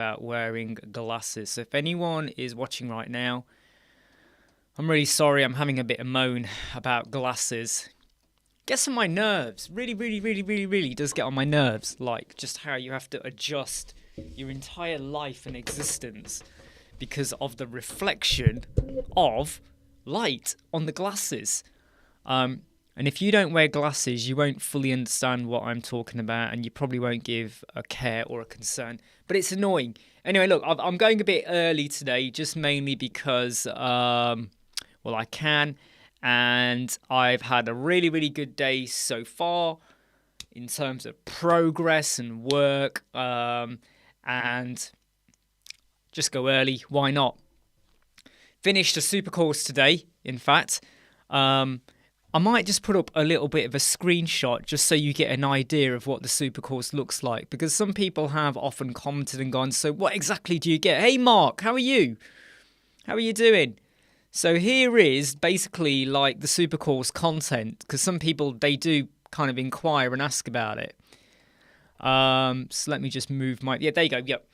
about wearing glasses. So if anyone is watching right now, I'm really sorry. I'm having a bit of moan about glasses. Gets on my nerves. Really does get on my nerves. Like just how you have to adjust your entire life and existence because of the reflection of light on the glasses. And if you don't wear glasses, you won't fully understand what I'm talking about, and you probably won't give a care or a concern. But it's annoying. Anyway, look, I'm going a bit early today, just mainly because, well, I can. And I've had a really good day so far in terms of progress and work. And just go early. Why not? Finished a super course today, in fact. I might just put up a little bit of a screenshot just so you get an idea of what the super course looks like, because some people have often commented and gone, so what exactly do you get? Hey Mark, how are you? How are you doing? So here is basically like the super course content, because some people, they do kind of inquire and ask about it. So let me just move my, yeah, there you go, yep.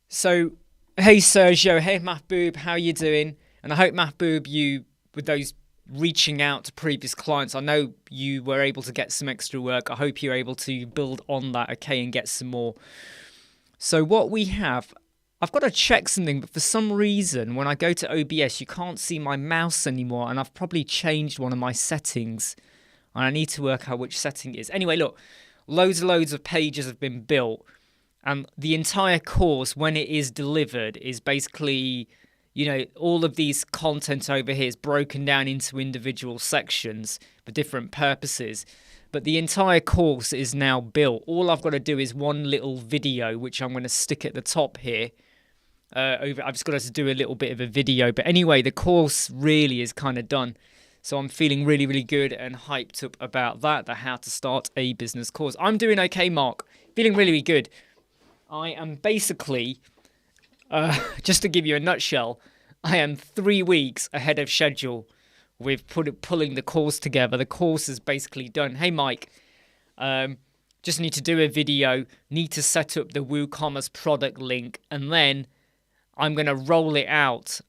So, hey Sergio, hey Mahboob, how are you doing? And I hope Mahboob, you, with those reaching out to previous clients, I know you were able to get some extra work. I hope you're able to build on that, okay, and get some more. So what we have, I've got to check something, but for some reason when I go to OBS you can't see my mouse anymore, and I've probably changed one of my settings and I need to work out which setting it is. Anyway, look, loads of pages have been built, and the entire course, when it is delivered, is basically, you know, all of these content over here is broken down into individual sections for different purposes. But the entire course is now built. All I've got to do is one little video, which I'm going to stick at the top here. I've just got to do a little bit of a video. But anyway, the course really is kind of done. So I'm feeling really good and hyped up about that, the how to start a business course. I'm doing okay, Mark. Feeling really good. I am basically... just to give you a nutshell, I am 3 weeks ahead of schedule with pulling the course together. The course is basically done. Hey, Mike, just need to do a video, need to set up the WooCommerce product link, and then I'm going to roll it out.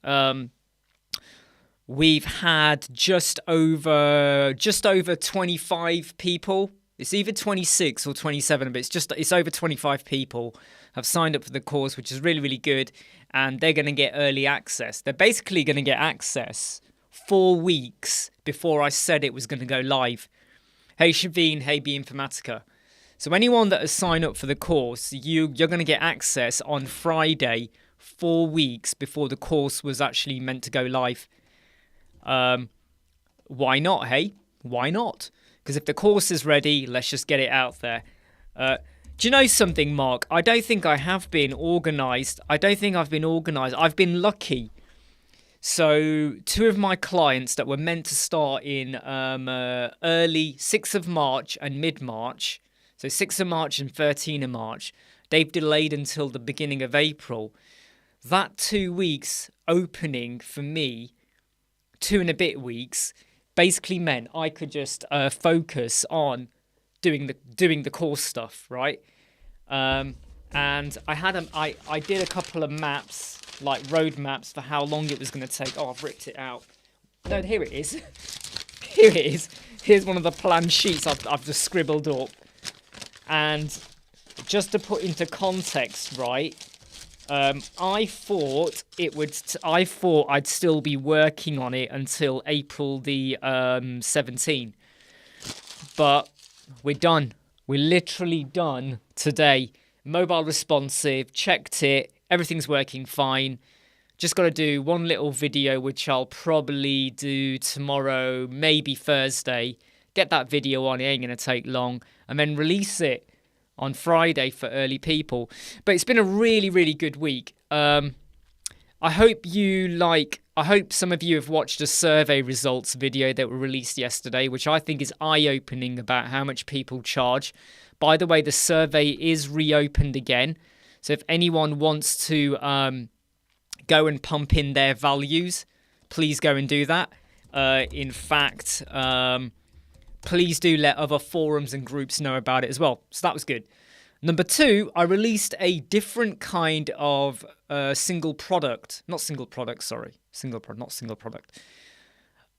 We've had just over 25 people. It's either 26 or 27, but it's over 25 people have signed up for the course, which is really good, and they're going to get early access. They're basically going to get access 4 weeks before I said it was going to go live. Hey Shaveen, hey B Informatica. So anyone that has signed up for the course, you're going to get access on Friday, 4 weeks before the course was actually meant to go live. Why not, hey? Why not? Because if the course is ready, let's just get it out there. Do you know something, Mark? I don't think I have been organised. I've been lucky. So 2 of my clients that were meant to start in early 6th of March and mid-March, so 6th of March and 13th of March, they've delayed until the beginning of April. That 2 weeks opening for me, 2 and a bit weeks, basically meant I could just focus on doing the course stuff, right? And I did a couple of maps, like road maps, for how long it was going to take. Oh, I've ripped it out. No, here it is. Here it is. Here's one of the plan sheets I've just scribbled up. And just to put into context, right? I thought I'd still be working on it until April the 17th. But we're done. We're literally done today. Mobile responsive, checked it, everything's working fine. Just got to do one little video, which I'll probably do tomorrow, maybe Thursday. Get that video on, it ain't going to take long. And then release it on Friday for early people. But it's been a really good week. I hope some of you have watched a survey results video that were released yesterday, which I think is eye-opening about how much people charge. By the way, the survey is reopened again. So if anyone wants to go and pump in their values, please go and do that. In fact, please do let other forums and groups know about it as well. So that was good. Number two, I released a different kind of single product. Not single product, sorry. Not single product.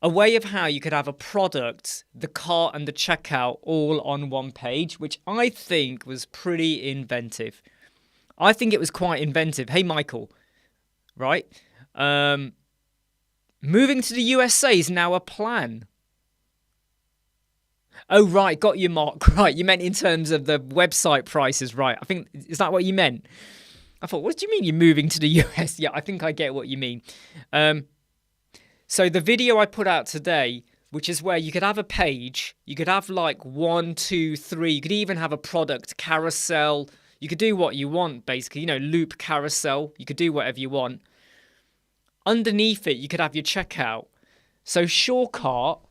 A way of how you could have a product, the cart and the checkout all on one page, which I think was pretty inventive. I think it was quite inventive. Hey, Michael, right? Moving to the USA is now a plan. Oh, right. Got you, Mark. Right. You meant in terms of the website prices, right? I think, is that what you meant? I thought, what do you mean you're moving to the US? Yeah, I think I get what you mean. So the video I put out today, which is where you could have a page, you could have like 1, 2, 3, you could even have a product carousel. You could do what you want, basically, loop carousel. You could do whatever you want. Underneath it, you could have your checkout. So Shortcart,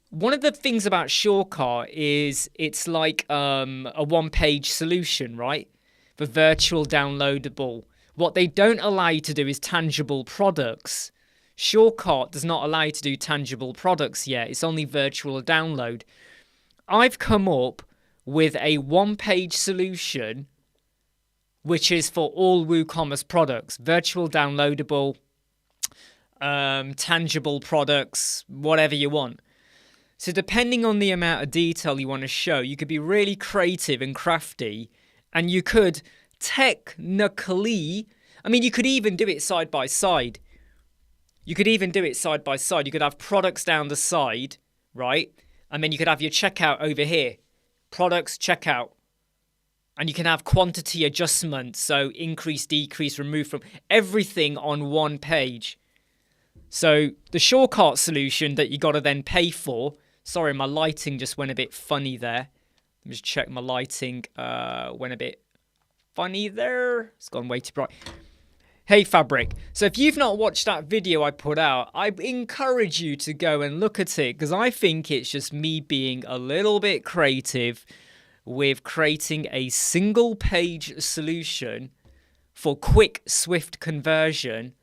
one of the things about Shortcart is it's like a one-page solution, right? For virtual downloadable. What they don't allow you to do is tangible products. Shortcart does not allow you to do tangible products yet. It's only virtual download. I've come up with a one-page solution which is for all WooCommerce products. Virtual downloadable, tangible products, whatever you want. So depending on the amount of detail you want to show, you could be really creative and crafty, and you could technically, you could even do it side by side. You could have products down the side, right? And then you could have your checkout over here. Products, checkout. And you can have quantity adjustments, so increase, decrease, remove from, everything on one page. So the Shortcart solution that you got to then pay for. Sorry, my lighting just went a bit funny there. Let me just check my lighting. Went a bit funny there. It's gone way too bright. Hey, Fabric. So if you've not watched that video I put out, I encourage you to go and look at it, because I think it's just me being a little bit creative with creating a single page solution for quick, swift conversion,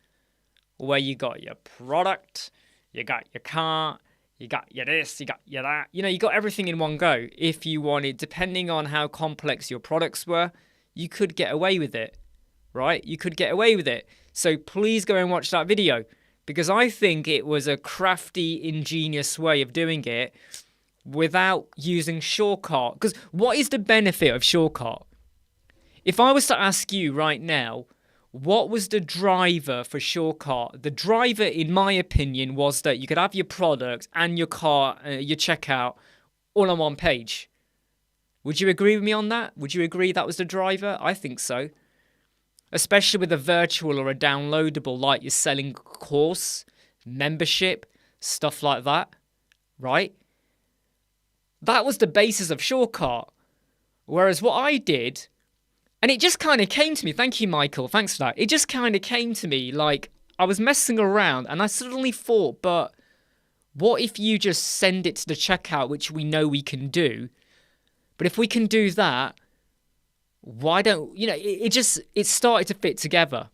where you got your product, you got your cart, you got your this, you got your that. You got everything in one go. If you wanted, depending on how complex your products were, you could get away with it, right? You could get away with it. So please go and watch that video, because I think it was a crafty, ingenious way of doing it without using Shortcart. Because what is the benefit of Shortcart? If I was to ask you right now, what was the driver for Shortcart? The driver, in my opinion, was that you could have your product and your cart, your checkout, all on one page. Would you agree with me on that? Would you agree that was the driver? I think so. Especially with a virtual or a downloadable, like you're selling course, membership, stuff like that, right? That was the basis of Shortcart. Whereas what I did, and it just kind of came to me. Thank you, Michael. Thanks for that. It just kind of came to me like I was messing around and I suddenly thought, but what if you just send it to the checkout, which we know we can do? But if we can do that, why don't, it started to fit together.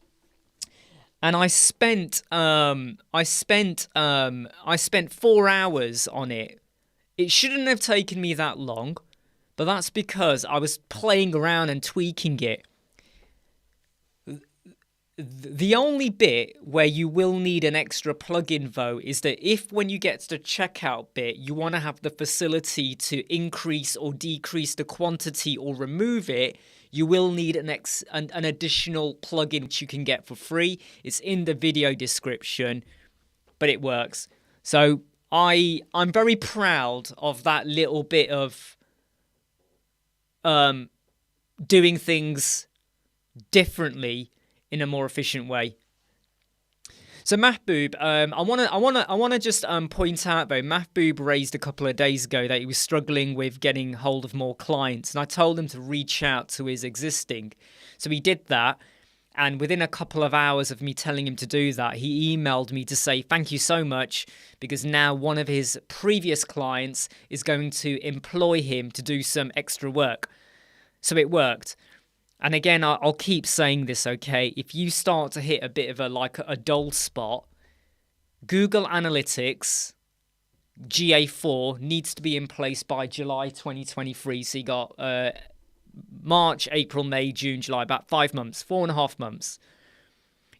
And I spent 4 hours on it. It shouldn't have taken me that long. But that's because I was playing around and tweaking it. The only bit where you will need an extra plugin, though, is that if when you get to the checkout bit, you want to have the facility to increase or decrease the quantity or remove it, you will need an additional plugin which you can get for free. It's in the video description, but it works. So I'm very proud of that little bit of doing things differently in a more efficient way. So Mahboob, I wanna just point out though, Mahboob raised a couple of days ago that he was struggling with getting hold of more clients, and I told him to reach out to his existing. So he did that, and within a couple of hours of me telling him to do that, he emailed me to say thank you so much, because now one of his previous clients is going to employ him to do some extra work. So it worked. And again, I'll keep saying this, okay? If you start to hit a bit of a dull spot, Google Analytics GA4 needs to be in place by July 2023. So you got March, April, May, June, July, about 5 months, 4.5 months.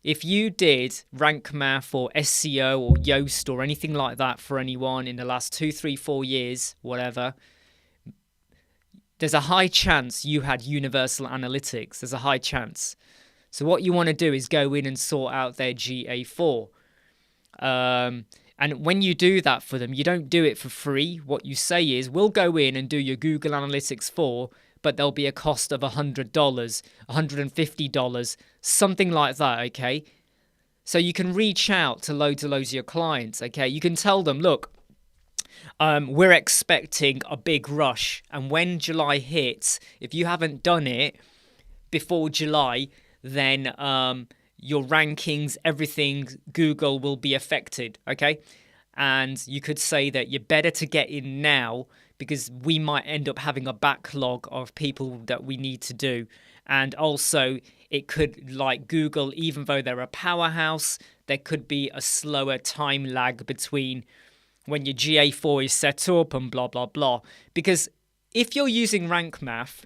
If you did rank math or SEO or Yoast or anything like that for anyone in the last 2, 3, 4 years, whatever, there's a high chance you had universal analytics. There's a high chance. So what you want to do is go in and sort out their GA4. And when you do that for them, you don't do it for free. What you say is, we'll go in and do your Google Analytics 4, but there'll be a cost of $100, $150, something like that, okay? So you can reach out to loads of your clients, okay? You can tell them, look, we're expecting a big rush. And when July hits, if you haven't done it before July, then your rankings, everything, Google will be affected, okay? And you could say that you're better to get in now because we might end up having a backlog of people that we need to do. And also, it could, like Google, even though they're a powerhouse, there could be a slower time lag between when your GA4 is set up and blah, blah, blah. Because if you're using rank math,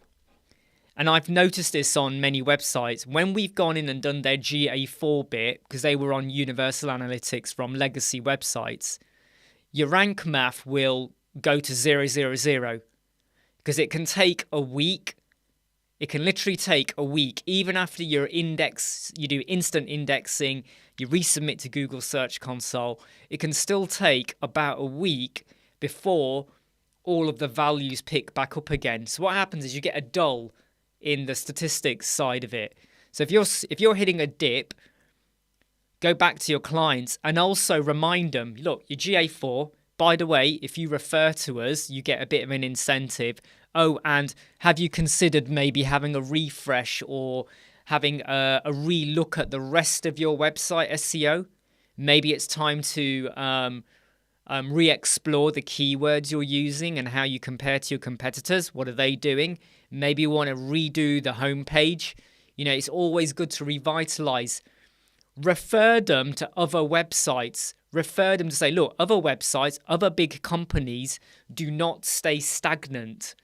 and I've noticed this on many websites, when we've gone in and done their GA4 bit, because they were on Universal Analytics from legacy websites, your rank math will go to 000 because it can take a week. It can literally take a week, even after your index, you do instant indexing, you resubmit to Google Search Console. It can still take about a week before all of the values pick back up again. So what happens is you get a dull in the statistics side of it. So if you're hitting a dip, go back to your clients and also remind them, look, your GA4, by the way, if you refer to us, you get a bit of an incentive. Oh, and have you considered maybe having a refresh or having a re-look at the rest of your website SEO? Maybe it's time to re-explore the keywords you're using and how you compare to your competitors. What are they doing? Maybe you want to redo the homepage. You know, it's always good to revitalize. Refer them to other websites. Refer them to say, look, other websites, other big companies do not stay stagnant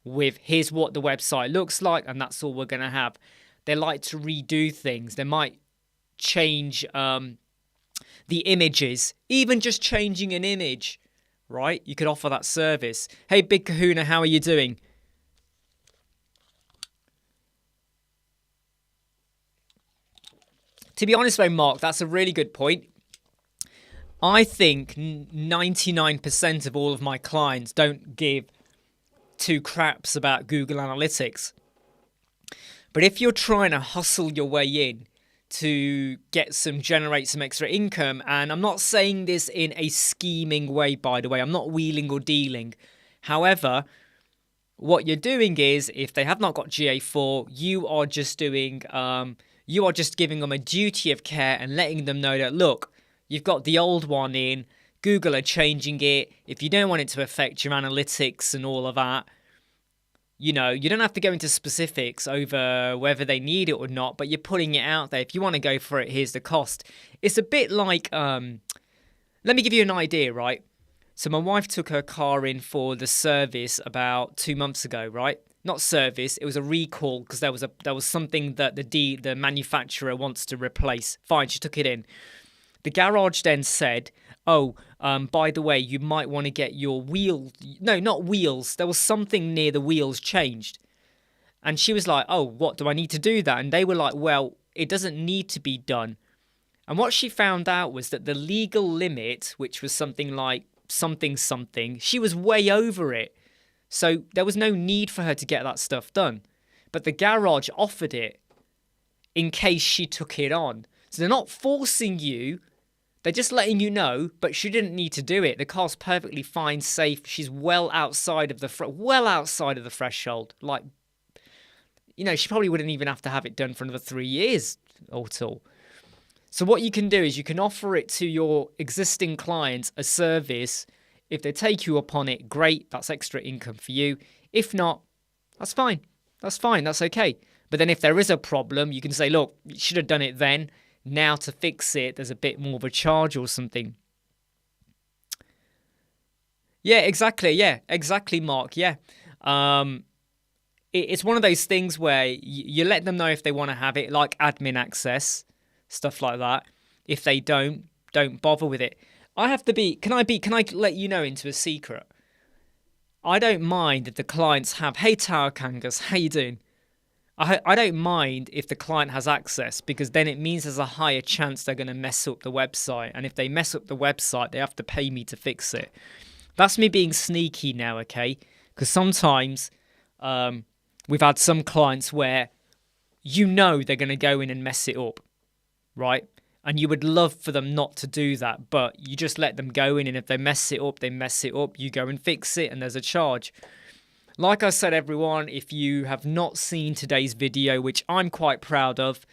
with here's what the website looks like and that's all we're going to have. They like to redo things. They might change the images, even just changing an image, right? You could offer that service. Hey, Big Kahuna, how are you doing? To be honest with you, Mark, that's a really good point. I think 99% of all of my clients don't give two craps about Google Analytics. But if you're trying to hustle your way in to generate some extra income, and I'm not saying this in a scheming way, by the way, I'm not wheeling or dealing. However, what you're doing is, if they have not got GA4, you are just giving them a duty of care and letting them know that, look, you've got the old one in, Google are changing it. If you don't want it to affect your analytics and all of that, you know, you don't have to go into specifics over whether they need it or not, but you're putting it out there. If you want to go for it, here's the cost. It's a bit like, let me give you an idea, right? So my wife took her car in for the service about 2 months ago, right? Not service, it was a recall because there was something that the manufacturer wants to replace. Fine, she took it in. The garage then said, oh, by the way, you might want to get your wheels. No, not wheels. There was something near the wheels changed. And she was like, oh, what, do I need to do that? And they were like, well, it doesn't need to be done. And what she found out was that the legal limit, which was something like something, she was way over it. So there was no need for her to get that stuff done. But the garage offered it in case she took it on. So they're not forcing you. They're just letting you know, but she didn't need to do it. The car's perfectly fine, safe. She's well outside of the threshold. Like, you know, she probably wouldn't even have to have it done for another 3 years or so. So what you can do is you can offer it to your existing clients, a service. If they take you upon it, great. That's extra income for you. If not, that's fine. That's fine. That's okay. But then if there is a problem, you can say, look, you should have done it then. Now to fix it, there's a bit more of a charge or something. Yeah, exactly. Yeah, exactly, Mark. Yeah. it's one of those things where you let them know if they want to have it, like admin access, stuff like that. If they don't bother with it. Can I let you know into a secret? I don't mind if the clients have, hey Tower Kangas, how you doing? I don't mind if the client has access, because then it means there's a higher chance they're going to mess up the website. And if they mess up the website, they have to pay me to fix it. That's me being sneaky now, okay? Because sometimes we've had some clients where you know they're going to go in and mess it up, right? And you would love for them not to do that, but you just let them go in, and if they mess it up, they mess it up. You go and fix it, and there's a charge. Like I said, everyone, if you have not seen today's video, which I'm quite proud of,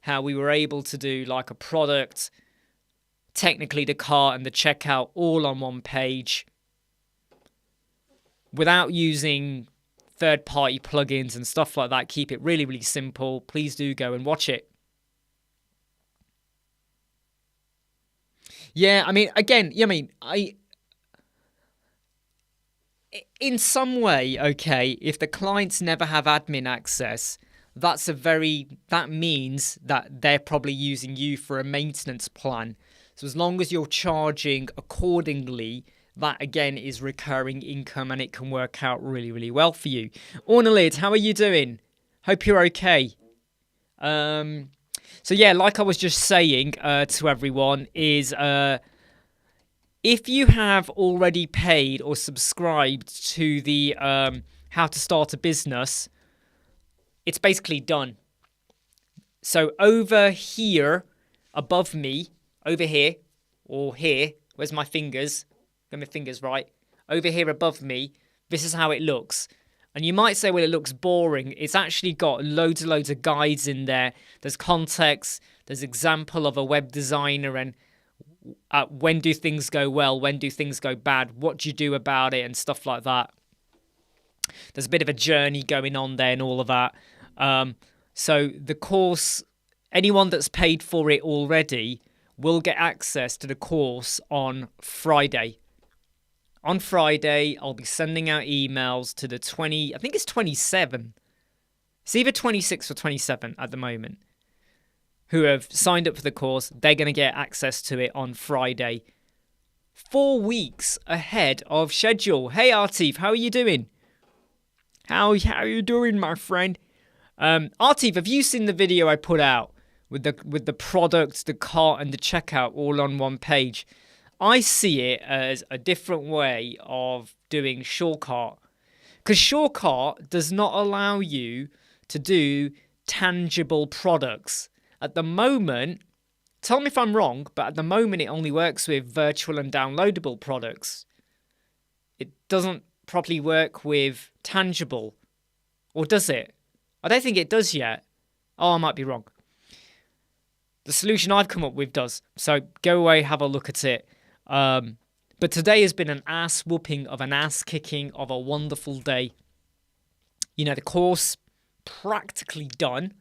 how we were able to do like a product, technically the cart and the checkout all on one page without using third-party plugins and stuff like that, keep it really, really simple, please do go and watch it. Yeah, I mean, again, in some way, okay, if the clients never have admin access, that means that they're probably using you for a maintenance plan. So as long as you're charging accordingly, that again is recurring income, and it can work out really, really well for you. Ornalid, how are you doing? Hope you're okay. So yeah, like I was just saying to everyone is if you have already paid or subscribed to the How to Start a Business, it's basically done. So over here, above me, over here, or here, where's my fingers? Get my fingers right. Over here above me, this is how it looks. And you might say, well, it looks boring. It's actually got loads and loads of guides in there. There's context, there's example of a web designer, and when do things go well, when do things go bad, what do you do about it, and stuff like that. There's a bit of a journey going on there and all of that. So the course, anyone that's paid for it already will get access to the course on Friday. On Friday, I'll be sending out emails to the 27. It's either 26 or 27 at the moment, who have signed up for the course. They're going to get access to it on Friday, 4 weeks ahead of schedule. Hey, Artif, how are you doing? How are you doing, my friend? Artif, have you seen the video I put out with the products, the cart, and the checkout all on one page? I see it as a different way of doing Shortcut, because Shortcut does not allow you to do tangible products. At the moment, tell me if I'm wrong, but at the moment it only works with virtual and downloadable products. It doesn't properly work with tangible. Or does it? I don't think it does yet. Oh, I might be wrong. The solution I've come up with does. So go away, have a look at it. But today has been an ass whooping of an ass kicking of a wonderful day. You know, the course practically done,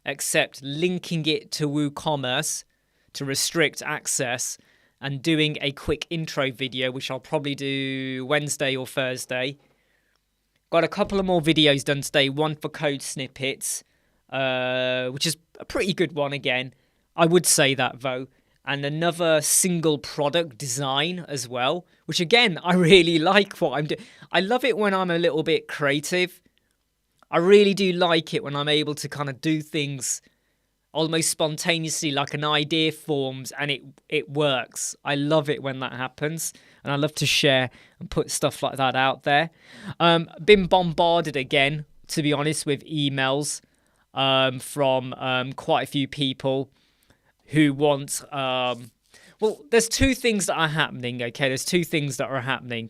except linking it to WooCommerce to restrict access and doing a quick intro video, which I'll probably do Wednesday or Thursday. Got a couple of more videos done today, one for code snippets, which is a pretty good one again. I would say that though. And another single product design as well, which again, I really like what I'm doing. I love it when I'm a little bit creative. I really do like it when I'm able to kind of do things almost spontaneously, like an idea forms and it works. I love it when that happens. And I love to share and put stuff like that out there. Been bombarded again, to be honest, with emails from quite a few people who want, well, there's two things that are happening, okay? There's two things that are happening.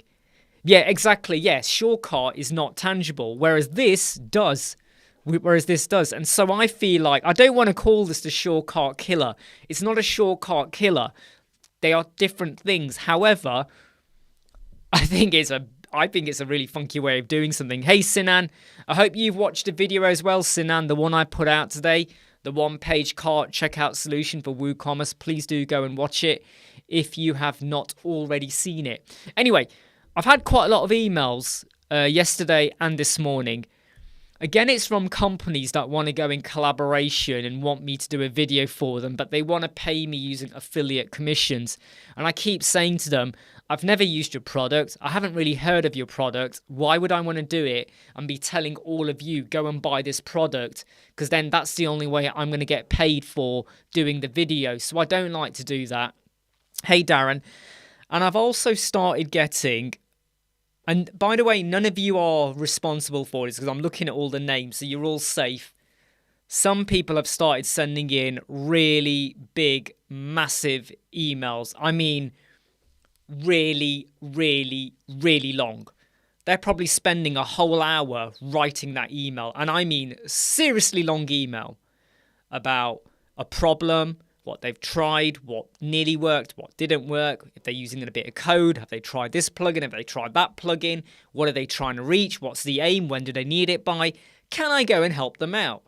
Yeah, exactly, yes, Shortcut is not tangible, whereas this does. And so I feel like, I don't want to call this the Shortcut killer. It's not a Shortcut killer. They are different things. However, I think it's a really funky way of doing something. Hey, Sinan, I hope you've watched the video as well, Sinan, the one I put out today. The one-page cart checkout solution for WooCommerce. Please do go and watch it if you have not already seen it. Anyway, I've had quite a lot of emails yesterday and this morning Again, it's from companies that want to go in collaboration and want me to do a video for them, but they want to pay me using affiliate commissions. And I keep saying to them, I've never used your product. I haven't really heard of your product. Why would I want to do it and be telling all of you, go and buy this product? Because then that's the only way I'm going to get paid for doing the video. So I don't like to do that. Hey, Darren. And I've also started getting... And by the way, none of you are responsible for this because I'm looking at all the names, so you're all safe. Some people have started sending in really big, massive emails. I mean, really, really, really long. They're probably spending a whole hour writing that email. And I mean, seriously long email about a problem, what they've tried, what nearly worked, what didn't work, if they're using a bit of code, have they tried this plugin, have they tried that plugin, what are they trying to reach, what's the aim, when do they need it by, can I go and help them out?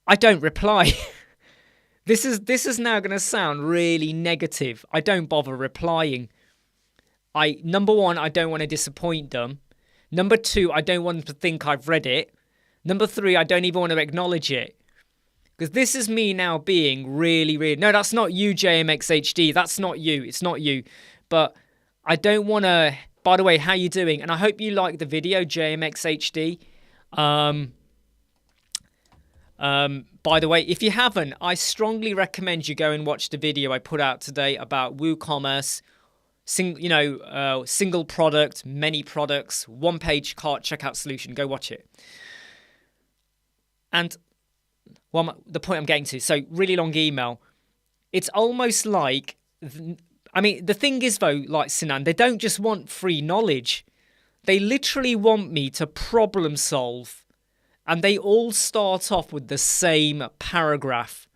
I don't reply. This is now going to sound really negative. I don't bother replying. Number one, I don't want to disappoint them. Number two, I don't want them to think I've read it. Number three, I don't even want to acknowledge it. Because this is me now being really, really... No, that's not you, JMXHD. That's not you. It's not you. But I don't want to... By the way, how you doing? And I hope you like the video, JMXHD. By the way, if you haven't, I strongly recommend you go and watch the video I put out today about WooCommerce. Single product, many products, one-page cart checkout solution. Go watch it. And... well, the point I'm getting to, so really long email. It's almost like, I mean, the thing is though, like Sinan, they don't just want free knowledge. They literally want me to problem solve. And they all start off with the same paragraph.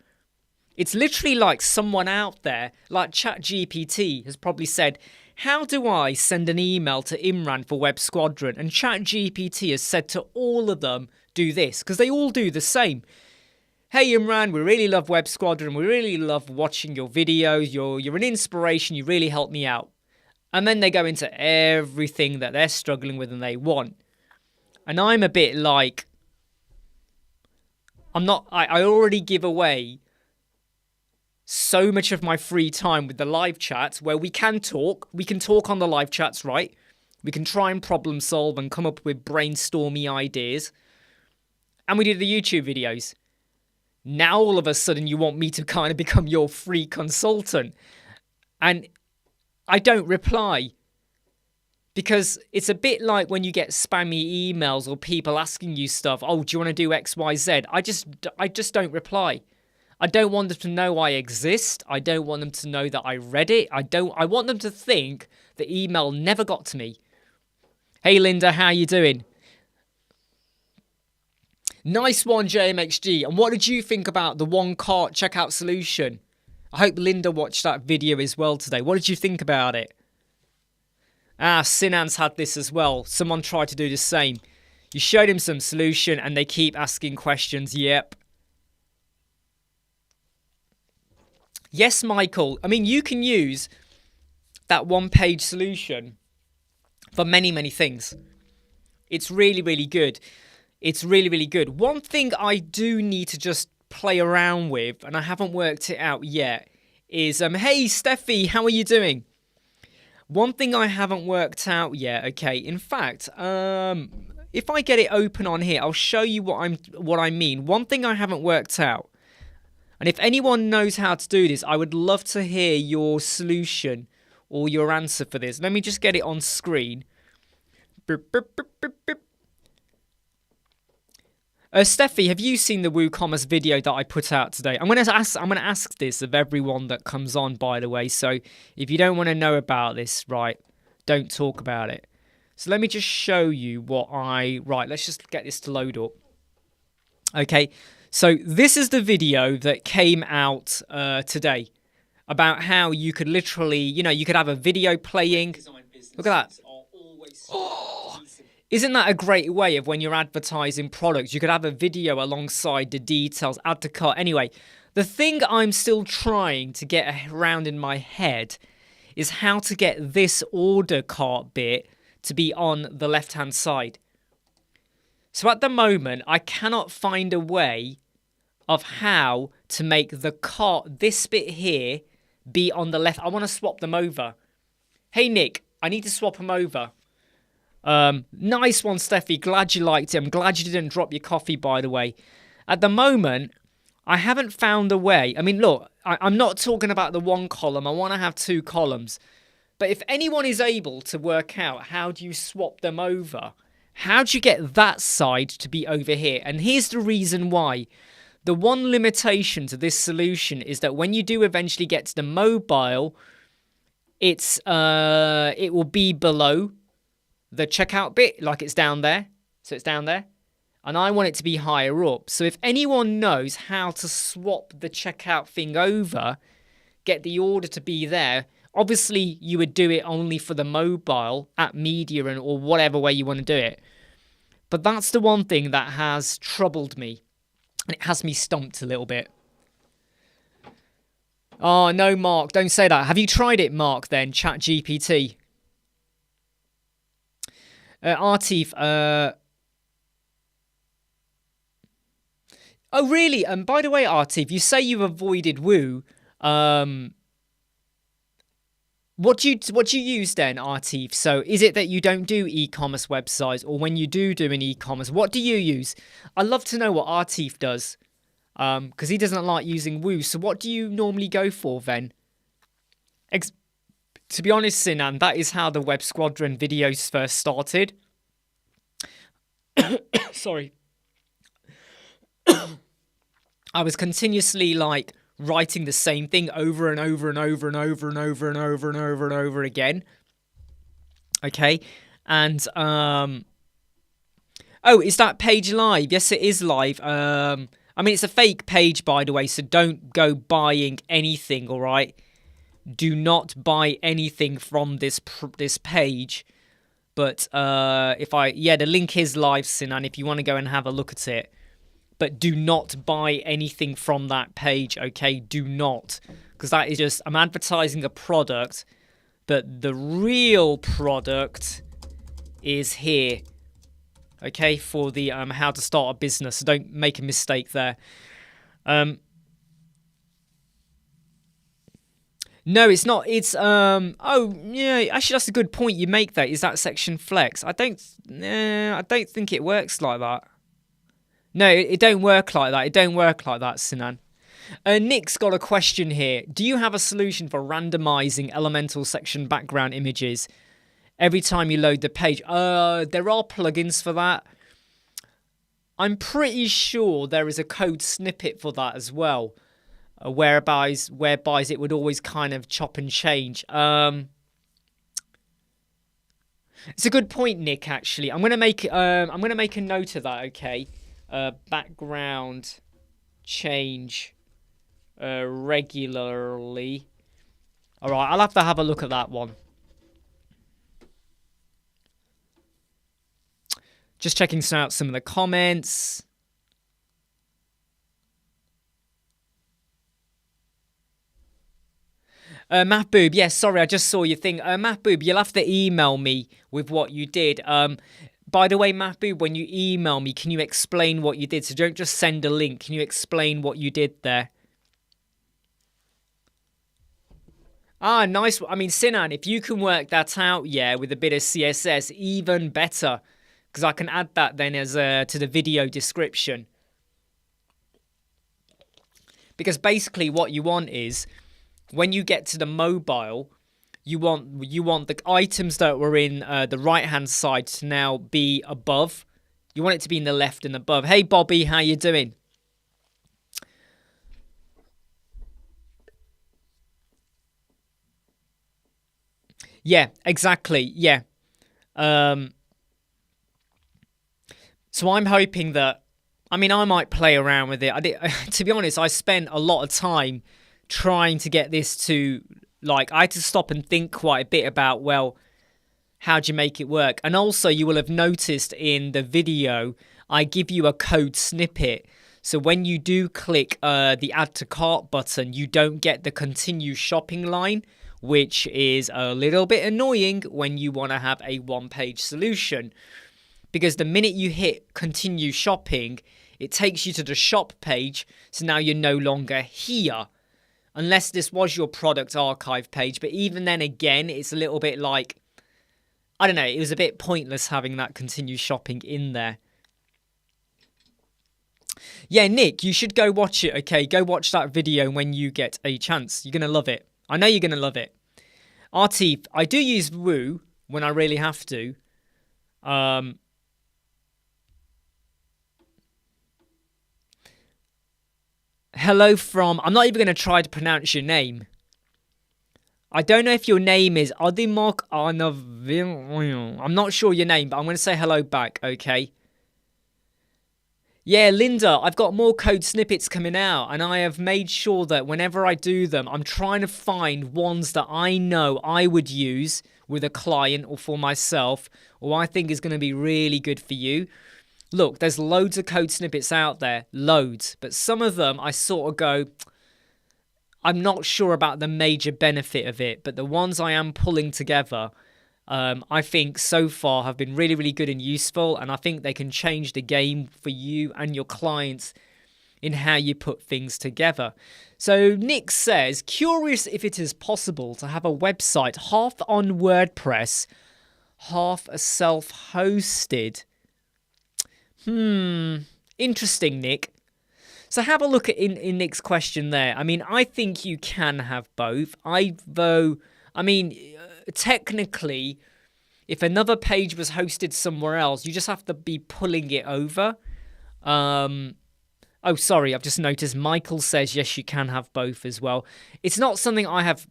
It's literally like someone out there, like ChatGPT has probably said, how do I send an email to Imran for Web Squadron? And ChatGPT has said to all of them, do this, because they all do the same. Hey Imran, we really love Web Squadron. We really love watching your videos. You're an inspiration. You really help me out. And then they go into everything that they're struggling with and they want. And I'm a bit like, I already give away so much of my free time with the live chats where we can talk. We can talk on the live chats, right? We can try and problem solve and come up with brainstormy ideas. And we do the YouTube videos. Now all of a sudden you want me to kind of become your free consultant. And I don't reply. Because it's a bit like when you get spammy emails or people asking you stuff. Oh, do you want to do X, Y, Z? I just don't reply. I don't want them to know I exist. I don't want them to know that I read it. I want them to think the email never got to me. Hey Linda, how you doing? Nice one, JMXG. And what did you think about the one cart checkout solution? I hope Linda watched that video as well today. What did you think about it? Sinan's had this as well. Someone tried to do the same. You showed him some solution and they keep asking questions. Yep. Yes, Michael. I mean, you can use that one-page solution for many, many things. It's really, really good. It's really, really good. One thing I do need to just play around with, and I haven't worked it out yet, is, hey, Steffi, how are you doing? One thing I haven't worked out yet, okay, in fact, if I get it open on here, I'll show you what I mean. One thing I haven't worked out, and if anyone knows how to do this, I would love to hear your solution or your answer for this. Let me just get it on screen. Steffi, have you seen the WooCommerce video that I put out today? I'm going to ask this of everyone that comes on, by the way. So if you don't want to know about this, right, don't talk about it. So let me just show you right, let's just get this to load up. Okay, so this is the video that came out today about how you could literally, you could have a video playing. Look at that. Oh, isn't that a great way of when you're advertising products? You could have a video alongside the details, add to cart. Anyway, the thing I'm still trying to get around in my head is how to get this order cart bit to be on the left-hand side. So at the moment, I cannot find a way of how to make the cart, this bit here, be on the left. I want to swap them over. Hey, Nick, I need to swap them over. Nice one, Steffi. Glad you liked it. I'm glad you didn't drop your coffee, by the way. At the moment, I haven't found a way. I mean, look, I'm not talking about the one column. I want to have 2 columns. But if anyone is able to work out how do you swap them over, how do you get that side to be over here? And here's the reason why. The one limitation to this solution is that when you do eventually get to the mobile, it will be below the checkout bit, like it's down there. So it's down there. And I want it to be higher up. So if anyone knows how to swap the checkout thing over, get the order to be there, obviously you would do it only for the mobile at media or whatever way you want to do it. But that's the one thing that has troubled me. And it has me stumped a little bit. Oh, no, Mark, don't say that. Have you tried it, Mark, then? ChatGPT. Artif, oh, really? By the way, Artif, you say you've avoided Woo. What do you use then, Artif? So is it that you don't do e-commerce websites, or when you do an e-commerce, what do you use? I'd love to know what Artif does, because he doesn't like using Woo. So what do you normally go for then? To be honest, Sinan, that is how the Web Squadron videos first started. Sorry. I was continuously like writing the same thing over and over and over and over and over and over and over and over again. Okay. And oh, is that page live? Yes, it is live. I mean, it's a fake page, by the way, so don't go buying anything, all right? Do not buy anything from this page. But the link is live, Sinan, if you want to go and have a look at it. But do not buy anything from that page, okay? Do not. Because that is just, I'm advertising a product, but the real product is here, okay? For the how to start a business. So don't make a mistake there. No, it's not. It's oh yeah. Actually, that's a good point you make. There is that section flex. I don't think it works like that. No, it don't work like that. It don't work like that, Sinan. Nick's got a question here. Do you have a solution for randomizing elemental section background images every time you load the page? There are plugins for that. I'm pretty sure there is a code snippet for that as well. Whereby it would always kind of chop and change. It's a good point, Nick. Actually, I'm gonna make a note of that. Okay, background change regularly. All right, I'll have to have a look at that one. Just checking out some of the comments. Mahboob, yes, sorry, I just saw your thing. Mahboob, you'll have to email me with what you did. By the way, Mahboob, when you email me, can you explain what you did? So don't just send a link. Can you explain what you did there? Ah, nice. I mean, Sinan, if you can work that out, yeah, with a bit of CSS, even better. Because I can add that then as to the video description. Because basically what you want is, when you get to the mobile, you want the items that were in the right-hand side to now be above. You want it to be in the left and above. Hey, Bobby, how you doing? Yeah, exactly. Yeah. So I'm hoping that, I mean, I might play around with it. To be honest, I spent a lot of time trying to get this to, like, I had to stop and think quite a bit about, well, how do you make it work? And also, you will have noticed in the video, I give you a code snippet. So when you do click the add to cart button, you don't get the continue shopping line, which is a little bit annoying when you want to have a one-page solution. because the minute you hit continue shopping, it takes you to the shop page. So now you're no longer here, unless this was your product archive page. But even then again, it's a little bit like, I don't know, it was a bit pointless having that continue shopping in there. Yeah, Nick, you should go watch it, okay? Go watch that video when you get a chance. You're going to love it. I know you're going to love it. RT, I do use Woo when I really have to. Hello from... I'm not even going to try to pronounce your name. I don't know if your name is Adimok Arnavil. I'm not sure your name, but I'm going to say hello back, okay? Yeah, Linda, I've got more code snippets coming out, and I have made sure that whenever I do them, I'm trying to find ones that I know I would use with a client or for myself, or I think is going to be really good for you. Look, there's loads of code snippets out there, loads, but some of them I sort of go, I'm not sure about the major benefit of it, but the ones I am pulling together, I think so far have been really, really good and useful, and I think they can change the game for you and your clients in how you put things together. So Nick says, curious if it is possible to have a website half on WordPress, half self-hosted. Interesting, Nick. So have a look at in Nick's question there. I mean, I think you can have both. Technically, if another page was hosted somewhere else, you just have to be pulling it over. Oh, sorry, I've just noticed Michael says, yes, you can have both as well. It's not something I have,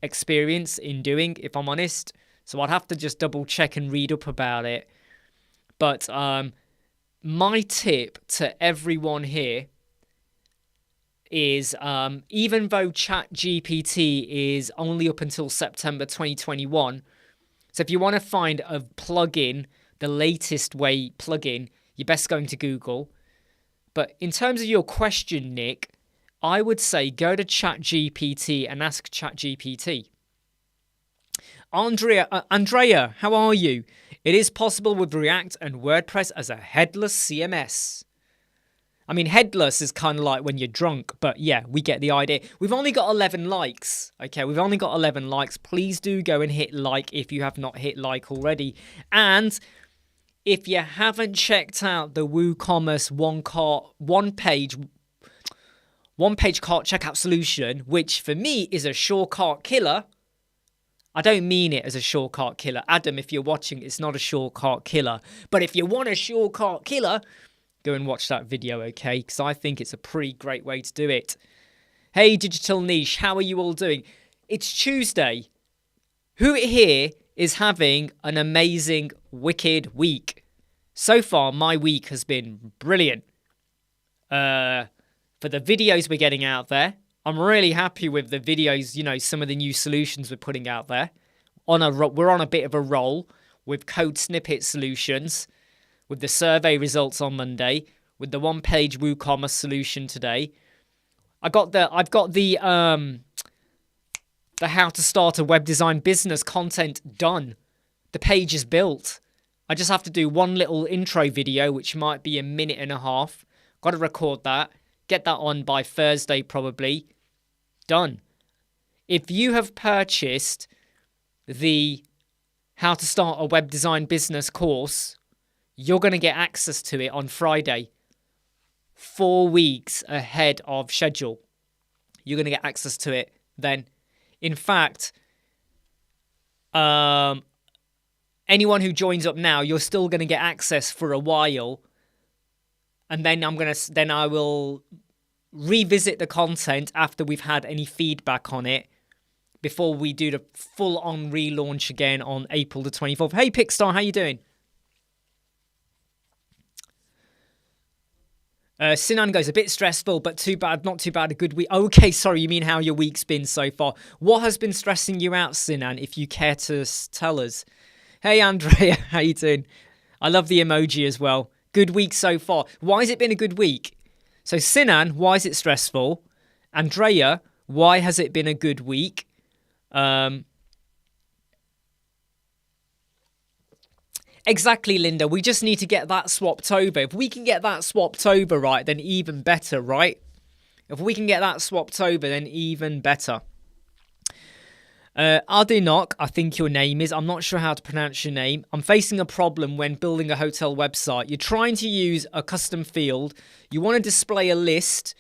experience in doing, if I'm honest. So I'd have to just double check and read up about it. But my tip to everyone here is even though ChatGPT is only up until September 2021, so if you want to find a plugin, the latest way plugin, you're best going to Google. But in terms of your question, Nick, I would say go to ChatGPT and ask ChatGPT. Andrea, how are you? It is possible with React and WordPress as a headless CMS. I mean, headless is kind of like when you're drunk, but yeah, we get the idea. We've only got 11 likes, okay? We've only got 11 likes. Please do go and hit like if you have not hit like already. And if you haven't checked out the WooCommerce one-page cart checkout solution, which for me is a shortcut killer. I don't mean it as a shortcut killer. Adam, if you're watching, it's not a shortcut killer. But if you want a shortcut killer, go and watch that video, okay? Because I think it's a pretty great way to do it. Hey, Digital Niche, how are you all doing? It's Tuesday. Who here is having an amazing, wicked week? So far, my week has been brilliant. For the videos we're getting out there, I'm really happy with the videos, some of the new solutions we're putting out there. We're on a bit of a roll with code snippet solutions, with the survey results on Monday, with the one-page WooCommerce solution today. I've got the how to start a web design business content done. The page is built. I just have to do one little intro video, which might be a minute and a half. Got to record that. Get that on by Thursday probably. Done. If you have purchased the how to start a web design business course, you're going to get access to it on Friday, 4 weeks ahead of schedule. You're going to get access to it then. In fact, anyone who joins up now, you're still going to get access for a while. And then I will revisit the content after we've had any feedback on it before we do the full-on relaunch again on April the 24th. Hey, Pickstar, how you doing? Sinan goes, a bit stressful, but too bad, not too bad, a good week. Okay, sorry, you mean how your week's been so far. What has been stressing you out, Sinan, if you care to tell us? Hey, Andrea, how you doing? I love the emoji as well. Good week so far. Why has it been a good week? So, Sinan, why is it stressful? Andrea, why has it been a good week? Exactly, Linda. We just need to get that swapped over. If we can get that swapped over, right, then even better, right? If we can get that swapped over, then even better. Adinok, I think your name is. I'm not sure how to pronounce your name. I'm facing a problem when building a hotel website. You're trying to use a custom field. You want to display a list.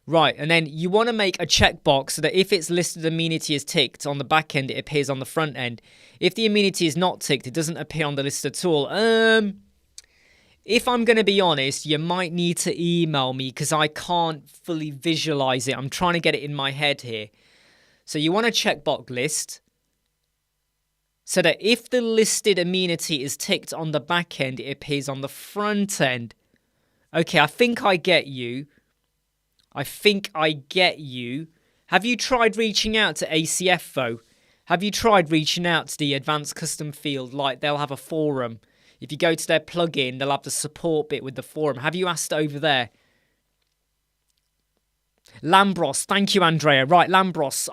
Right, and then you want to make a checkbox so that if its listed amenity is ticked on the back end, it appears on the front end. If the amenity is not ticked, it doesn't appear on the list at all. If I'm going to be honest, you might need to email me because I can't fully visualize it. I'm trying to get it in my head here. So you want a checkbox list so that if the listed amenity is ticked on the back end, it appears on the front end. Okay, I think I get you. Have you tried reaching out to ACF though? Have you tried reaching out to the advanced custom field? Like they'll have a forum. If you go to their plugin, they'll have the support bit with the forum. Have you asked over there? Lambros, thank you, Andrea. Right, Lambros,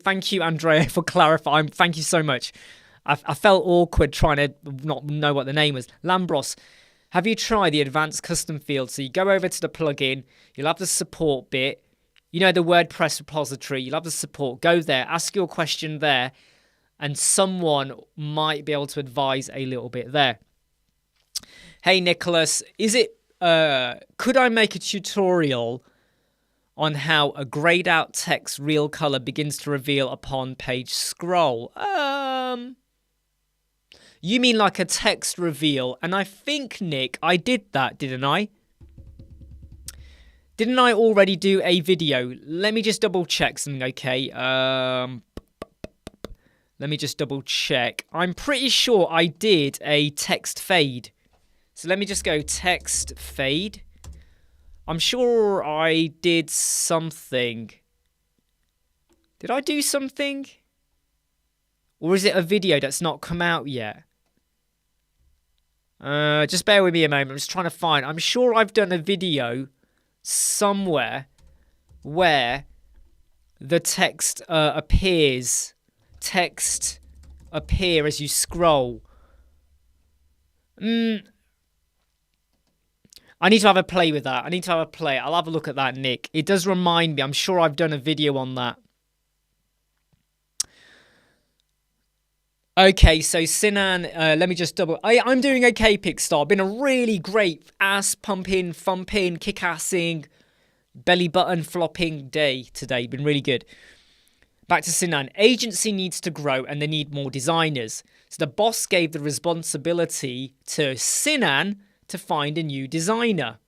thank you, Andrea, for clarifying. Thank you so much. I felt awkward trying to not know what the name was. Lambros, have you tried the advanced custom field? So you go over to the plugin, you'll have the support bit. You know, the WordPress repository, you'll have the support. Go there, ask your question there, and someone might be able to advise a little bit there. Hey, Nicholas, could I make a tutorial on how a grayed out text real color begins to reveal upon page scroll? You mean like a text reveal? And I think, Nick, I did that, didn't I? Didn't I already do a video? Let me just double check something, okay? Let me just double check. I'm pretty sure I did a text fade. So let me just go text fade. I'm sure I did something. Did I do something? Or is it a video that's not come out yet? Just bear with me a moment. I'm just trying to find. I'm sure I've done a video somewhere where the text appears. Text appear as you scroll. I need to have a play with that. I'll have a look at that, Nick. It does remind me. I'm sure I've done a video on that. Okay, so Sinan, let me just double... I'm doing okay, Pickstar. Been a really great ass-pumping, thumping, kick-assing, belly-button flopping day today. Been really good. Back to Sinan. Agency needs to grow and they need more designers. So the boss gave the responsibility to Sinan to find a new designer.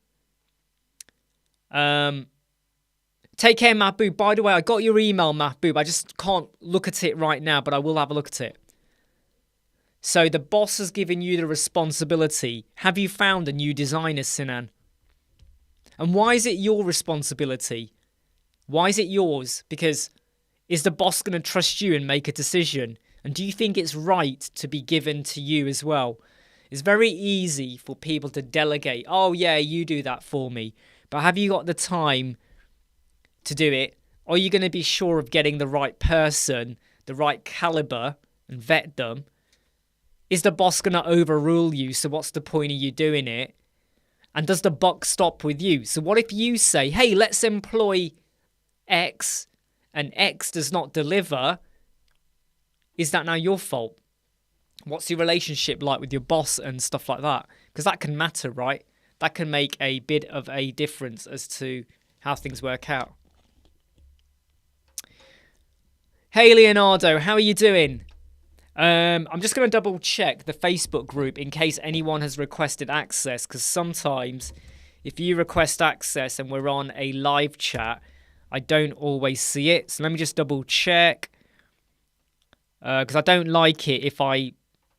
Take care, Mahboob. By the way, I got your email, Mahboob. I just can't look at it right now, but I will have a look at it. So the boss has given you the responsibility. Have you found a new designer, Sinan? And why is it your responsibility? Why is it yours? Because is the boss going to trust you and make a decision? And do you think it's right to be given to you as well? It's very easy for people to delegate. Oh, yeah, you do that for me. But have you got the time to do it? Are you going to be sure of getting the right person, the right caliber, and vet them? Is the boss going to overrule you? So what's the point of you doing it? And does the buck stop with you? So what if you say, hey, let's employ X, and X does not deliver? Is that now your fault? What's your relationship like with your boss and stuff like that? Because that can matter, right? That can make a bit of a difference as to how things work out. Hey, Leonardo, how are you doing? I'm just going to double check the Facebook group in case anyone has requested access, because sometimes if you request access and we're on a live chat, I don't always see it. So let me just double check, because I don't like it if I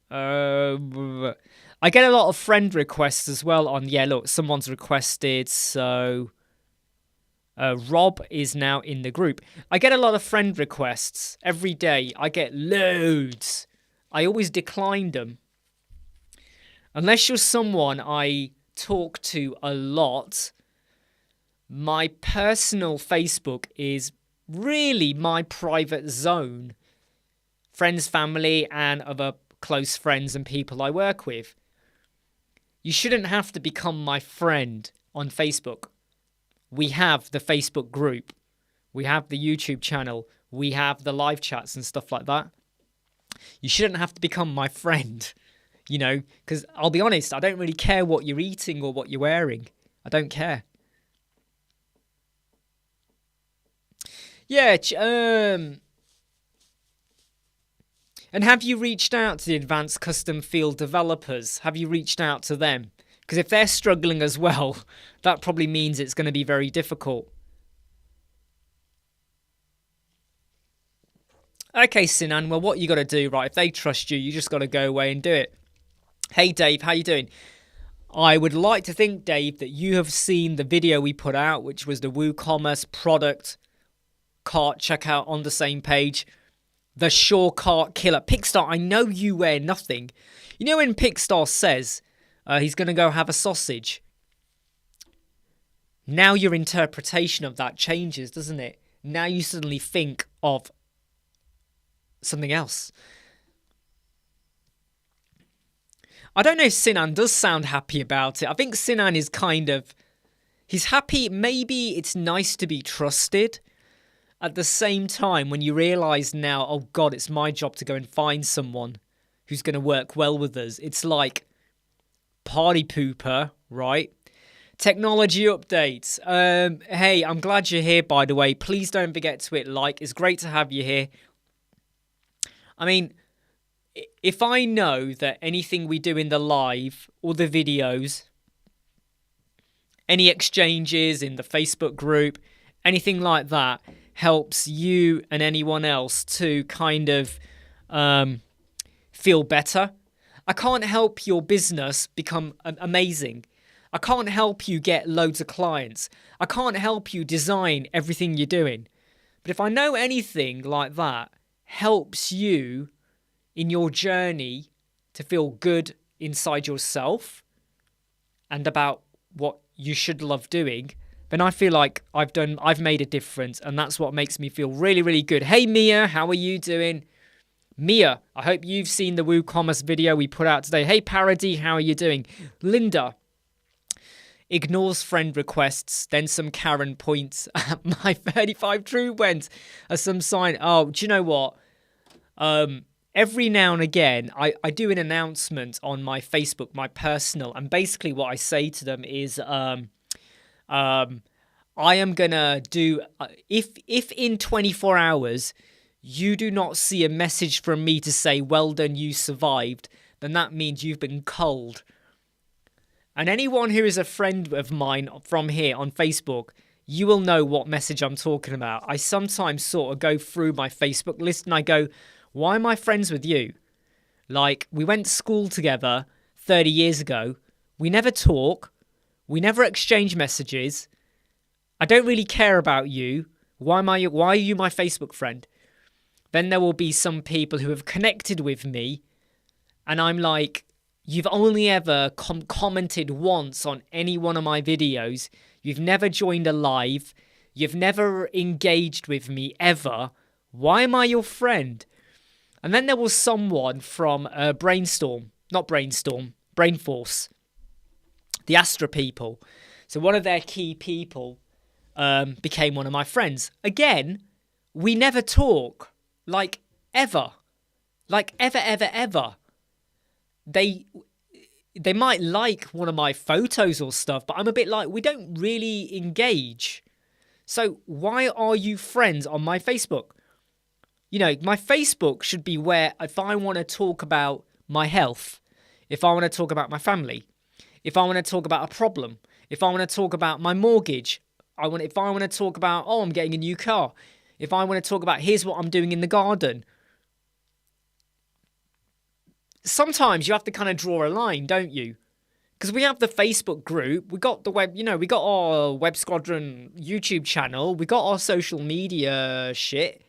get a lot of friend requests as well on, yeah, look, someone's requested, so Rob is now in the group. I get a lot of friend requests every day. I get loads. I always decline them. Unless you're someone I talk to a lot, my personal Facebook is really my private zone. friends, family, and other close friends and people I work with. You shouldn't have to become my friend on Facebook. We have the Facebook group. We have the YouTube channel. We have the live chats and stuff like that. You shouldn't have to become my friend, you know, because I'll be honest, I don't really care what you're eating or what you're wearing. I don't care. Yeah, and have you reached out to the advanced custom field developers? Have you reached out to them? Because if they're struggling as well, that probably means it's going to be very difficult. Okay, Sinan, well, what you got to do, right, if they trust you, you just got to go away and do it. Hey, Dave, how you doing? I would like to think, Dave, that you have seen the video we put out, which was the WooCommerce product cart checkout on the same page. The Sure Cart Killer. Pickstar, I know you wear nothing. You know when Pickstar says he's going to go have a sausage? Now your interpretation of that changes, doesn't it? Now you suddenly think of something else. I don't know if Sinan does sound happy about it. I think Sinan is he's happy. Maybe it's nice to be trusted. At the same time, when you realise now, oh God, it's my job to go and find someone who's going to work well with us. It's like party pooper, right? Technology updates. Hey, I'm glad you're here, by the way. Please don't forget to hit like. It's great to have you here. I mean, if I know that anything we do in the live or the videos, any exchanges in the Facebook group, anything like that, helps you and anyone else to kind of feel better. I can't help your business become amazing. I can't help you get loads of clients. I can't help you design everything you're doing. But if I know anything like that helps you in your journey to feel good inside yourself and about what you should love doing, then I feel like I've made a difference, and that's what makes me feel really, really good. Hey Mia, how are you doing? Mia, I hope you've seen the WooCommerce video we put out today. Hey Parody, how are you doing? Linda ignores friend requests, then some Karen points at my 35 true went as some sign. Oh, do you know what? Every now and again, I do an announcement on my Facebook, my personal, and basically what I say to them is, I am gonna do if in 24 hours you do not see a message from me to say well done, you survived, then that means you've been culled. And anyone who is a friend of mine from here on Facebook, you will know what message I'm talking about. I sometimes sort of go through my Facebook list and I go, why am I friends with you? Like, we went to school together 30 years ago. We never talk. We never exchange messages. I don't really care about you. Why are you my Facebook friend? Then there will be some people who have connected with me, and I'm like, you've only ever commented once on any one of my videos. You've never joined a live. You've never engaged with me ever. Why am I your friend? And then there was someone from Brainforce, the Astra people. So one of their key people became one of my friends. Again, we never talk, like ever. Like ever. They might like one of my photos or stuff, but I'm a bit like, we don't really engage. So why are you friends on my Facebook? You know, my Facebook should be where if I want to talk about my health, if I want to talk about my family, if I want to talk about a problem, if I want to talk about my mortgage, if I want to talk about, oh, I'm getting a new car, if I want to talk about here's what I'm doing in the garden. Sometimes you have to kind of draw a line, don't you? Because we have the Facebook group, we got the web, we got our Web Squadron YouTube channel, we got our social media shit.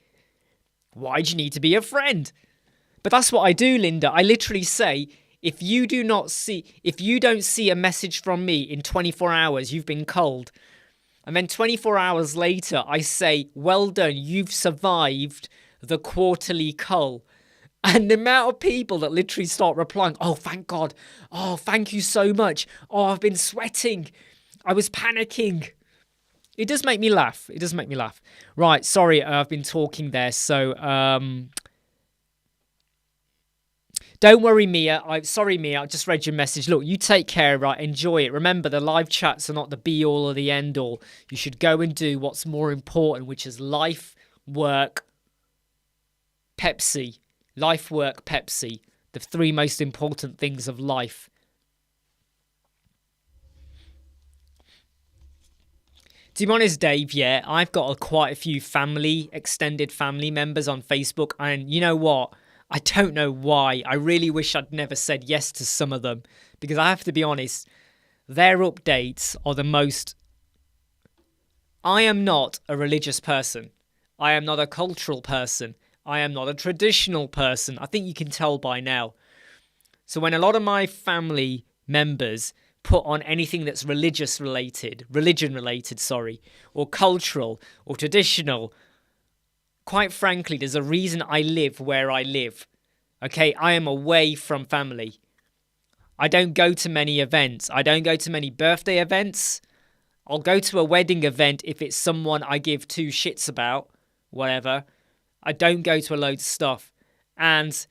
Why do you need to be a friend? But that's what I do, Linda. I literally say, if you don't see a message from me in 24 hours, you've been culled. And then 24 hours later, I say, well done, you've survived the quarterly cull. And the amount of people that literally start replying, oh, thank God. Oh, thank you so much. Oh, I've been sweating. I was panicking. It does make me laugh. It does make me laugh. Right, sorry, I've been talking there. So, don't worry, Mia. Sorry, Mia. I just read your message. Look, you take care, right? Enjoy it. Remember, the live chats are not the be-all or the end-all. You should go and do what's more important, which is life, work, Pepsi. Life, work, Pepsi. The 3 most important things of life. To be honest, Dave, yeah, I've got quite a few extended family members on Facebook. And you know what? I don't know why. I really wish I'd never said yes to some of them. Because I have to be honest, their updates are the most... I am not a religious person. I am not a cultural person. I am not a traditional person. I think you can tell by now. So when a lot of my family members put on anything that's religion related, or cultural or traditional, quite frankly, there's a reason I live where I live. Okay, I am away from family. I don't go to many events. I don't go to many birthday events. I'll go to a wedding event if it's someone I give 2 shits about, whatever. I don't go to a load of stuff. And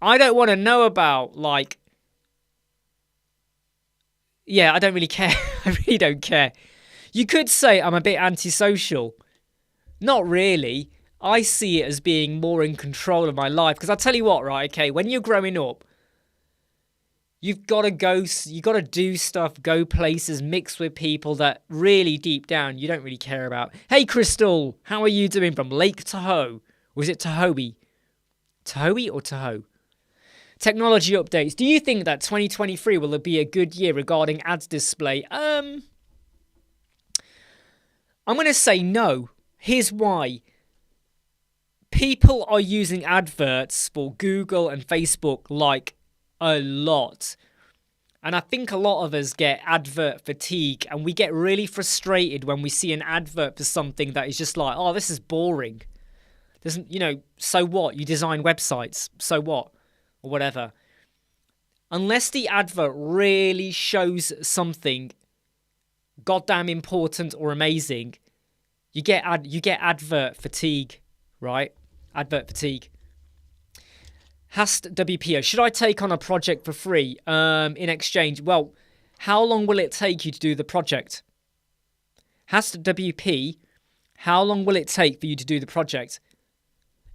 I don't want to know about, like... Yeah, I don't really care. I really don't care. You could say I'm a bit antisocial. Not really. I see it as being more in control of my life. Because I'll tell you what, right, okay, when you're growing up, you've got to do stuff, go places, mix with people that really deep down you don't really care about. Hey, Crystal, how are you doing from Lake Tahoe? Was it Tahoe? Tahoe or Tahoe? Technology updates. Do you think that 2023 will be a good year regarding ads display? I'm going to say no. Here's why. People are using adverts for Google and Facebook like a lot. And I think a lot of us get advert fatigue, and we get really frustrated when we see an advert for something that is just like, oh, this is boring. So what? You design websites. So what? Or whatever. Unless the advert really shows something goddamn important or amazing, you get advert fatigue, right? Advert fatigue. Hast WPO, should I take on a project for free in exchange? Well, how long will it take you to do the project? Hast WP, how long will it take for you to do the project?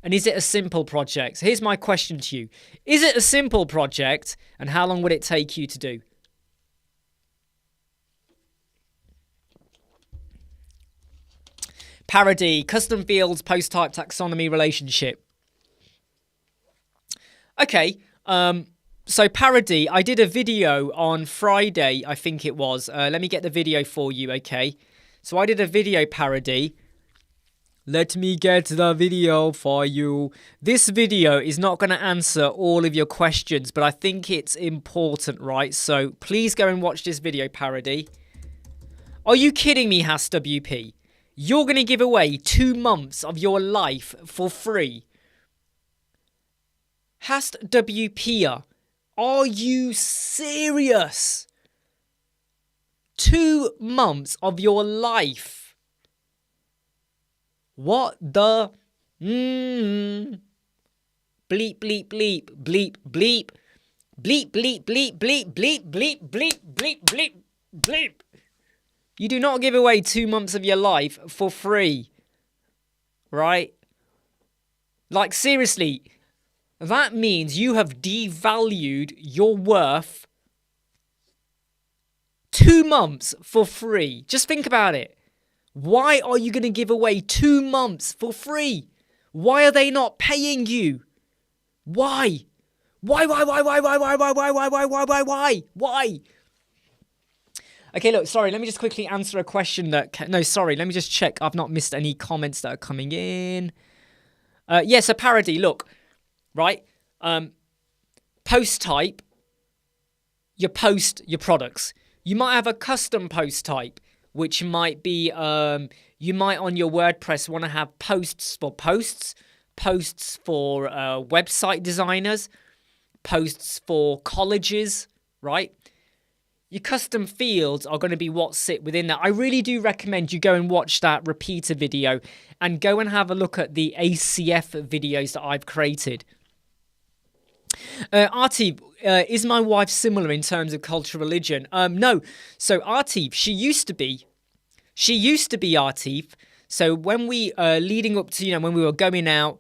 And is it a simple project? Here's my question to you. Is it a simple project, and how long would it take you to do? Parody, custom fields, post type, taxonomy, relationship. Okay, so Parody, I did a video on Friday, I think it was. Let me get the video for you, okay? So I did a video, Parody. Let me get the video for you. This video is not going to answer all of your questions, but I think it's important, right? So please go and watch this video, Parody. Are you kidding me, Has WP? You're going to give away 2 months of your life for free. Has WP, are you serious? 2 months of your life. What the? Bleep, bleep, bleep, bleep, bleep. Bleep, bleep, bleep, bleep, bleep, bleep, bleep, bleep, bleep, bleep. You do not give away 2 months of your life for free. Right? Like, seriously, that means you have devalued your worth. 2 months for free. Just think about it. Why are you going to give away 2 months for free? Why are they not paying you? Why? Why? Okay, look, sorry, let me just quickly answer a question that... No, sorry, let me just check. I've not missed any comments that are coming in. Yes, a parody, look, right? Post type, you post your products. You might have a custom post type, which might be, you might on your WordPress want to have posts for posts, posts for website designers, posts for colleges, right? Your custom fields are going to be what sit within that. I really do recommend you go and watch that repeater video and go and have a look at the ACF videos that I've created. Artie, is my wife similar in terms of culture, religion? No. So Artie, she used to be Artie. So when we, leading up to, when we were going out,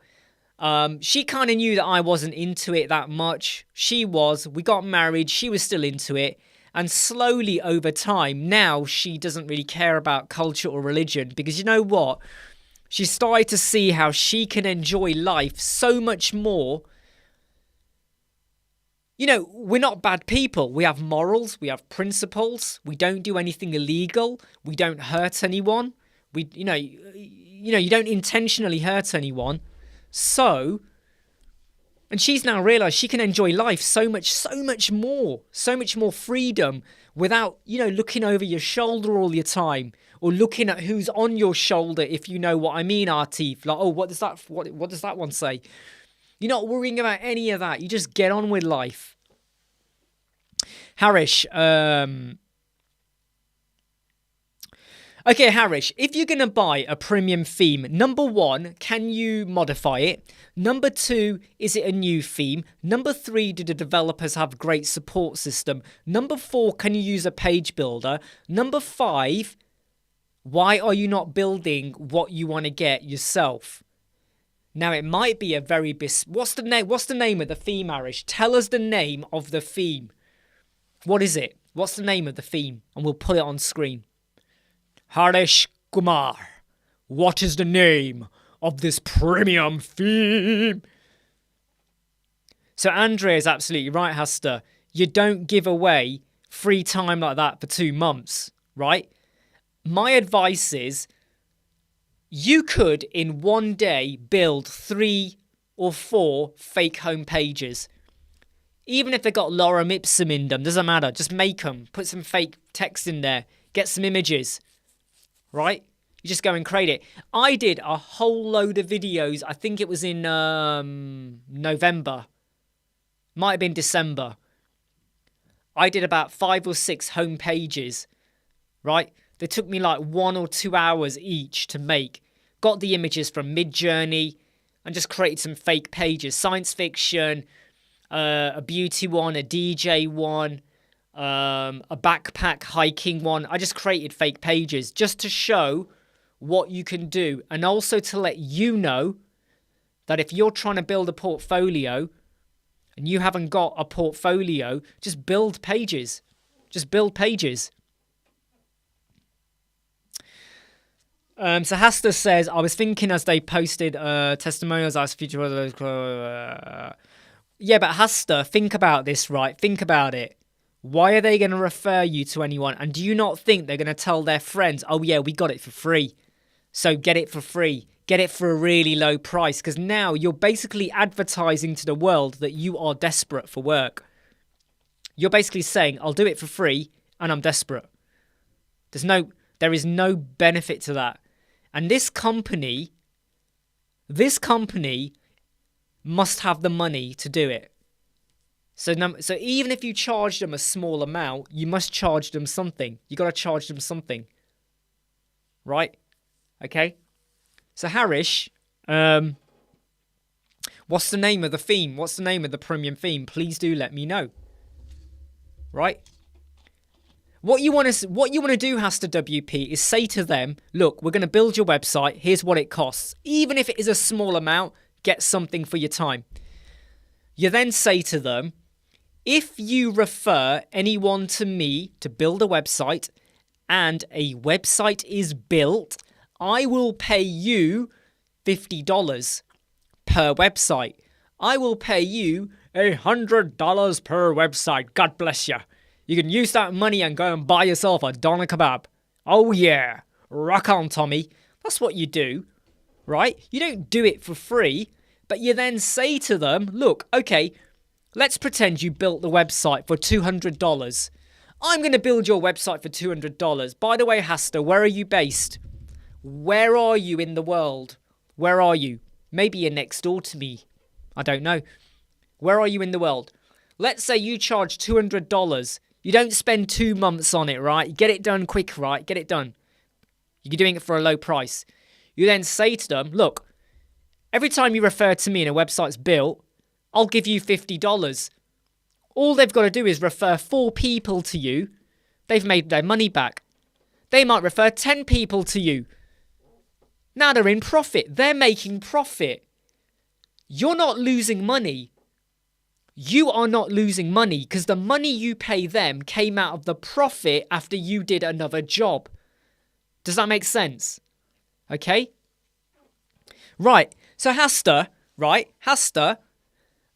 she kind of knew that I wasn't into it that much. We got married, she was still into it. And slowly over time, now she doesn't really care about culture or religion, because you know what? She started to see how she can enjoy life so much more. We're not bad people. We have morals, we have principles. We don't do anything illegal. We don't hurt anyone. You don't intentionally hurt anyone. And she's now realised she can enjoy life so much more freedom without, looking over your shoulder all the time, or looking at who's on your shoulder, if you know what I mean, Artif. Like, oh, what does that one say? You're not worrying about any of that. You just get on with life. Harish, okay, Harish, if you're going to buy a premium theme, number 1, can you modify it? Number 2, is it a new theme? Number 3, do the developers have a great support system? Number 4, can you use a page builder? Number 5, why are you not building what you want to get yourself? Now, it might be a very... What's the name of the theme, Harish? Tell us the name of the theme. What is it? What's the name of the theme? And we'll put it on screen. Harish Kumar, what is the name of this premium theme? So Andrea is absolutely right, Hester. You don't give away free time like that for 2 months, right? My advice is, you could in one day build 3 or 4 fake home pages. Even if they got lorem ipsum in them, doesn't matter. Just make them. Put some fake text in there. Get some images. Right? You just go and create it. I did a whole load of videos. I think it was in November. Might have been December. I did about 5 or 6 home pages. Right? They took me like 1 or 2 hours each to make. Got the images from Midjourney and just created some fake pages. Science fiction, a beauty one, a DJ one, a backpack hiking one. I just created fake pages just to show what you can do, and also to let you know that if you're trying to build a portfolio and you haven't got a portfolio, just build pages. Just build pages. So Hasta says, I was thinking as they posted testimonials as future... Yeah, but Hasta, think about this, right? Think about it. Why are they going to refer you to anyone? And do you not think they're going to tell their friends, oh yeah, we got it for free, so get it for free. Get it for a really low price. Because now you're basically advertising to the world that you are desperate for work. You're basically saying, I'll do it for free and I'm desperate. There is no benefit to that. And this company must have the money to do it. So even if you charge them a small amount, you must charge them something. You got to charge them something. Right? Okay? So Harish, what's the name of the theme? What's the name of the premium theme? Please do let me know. Right? What you want to do, Hasta WP, is say to them, look, we're going to build your website. Here's what it costs. Even if it is a small amount, get something for your time. You then say to them, if you refer anyone to me to build a website and a website is built, I will pay you $50 per website. I will pay you $100 per website. God bless you. You can use that money and go and buy yourself a doner kebab. Oh yeah, rock on, Tommy. That's what you do, right? You don't do it for free, but you then say to them, look, okay, let's pretend you built the website for $200. I'm going to build your website for $200. By the way, Hasta, where are you based? Where are you in the world? Where are you? Maybe you're next door to me. I don't know. Where are you in the world? Let's say you charge $200. You don't spend 2 months on it, right? You get it done quick, right? Get it done. You're doing it for a low price. You then say to them, look, every time you refer to me and a website's built, I'll give you $50. All they've got to do is refer 4 people to you. They've made their money back. They might refer 10 people to you. Now they're in profit. They're making profit. You're not losing money. You are not losing money because the money you pay them came out of the profit after you did another job. Does that make sense? Okay? Right. So Hasta, right? Hasta,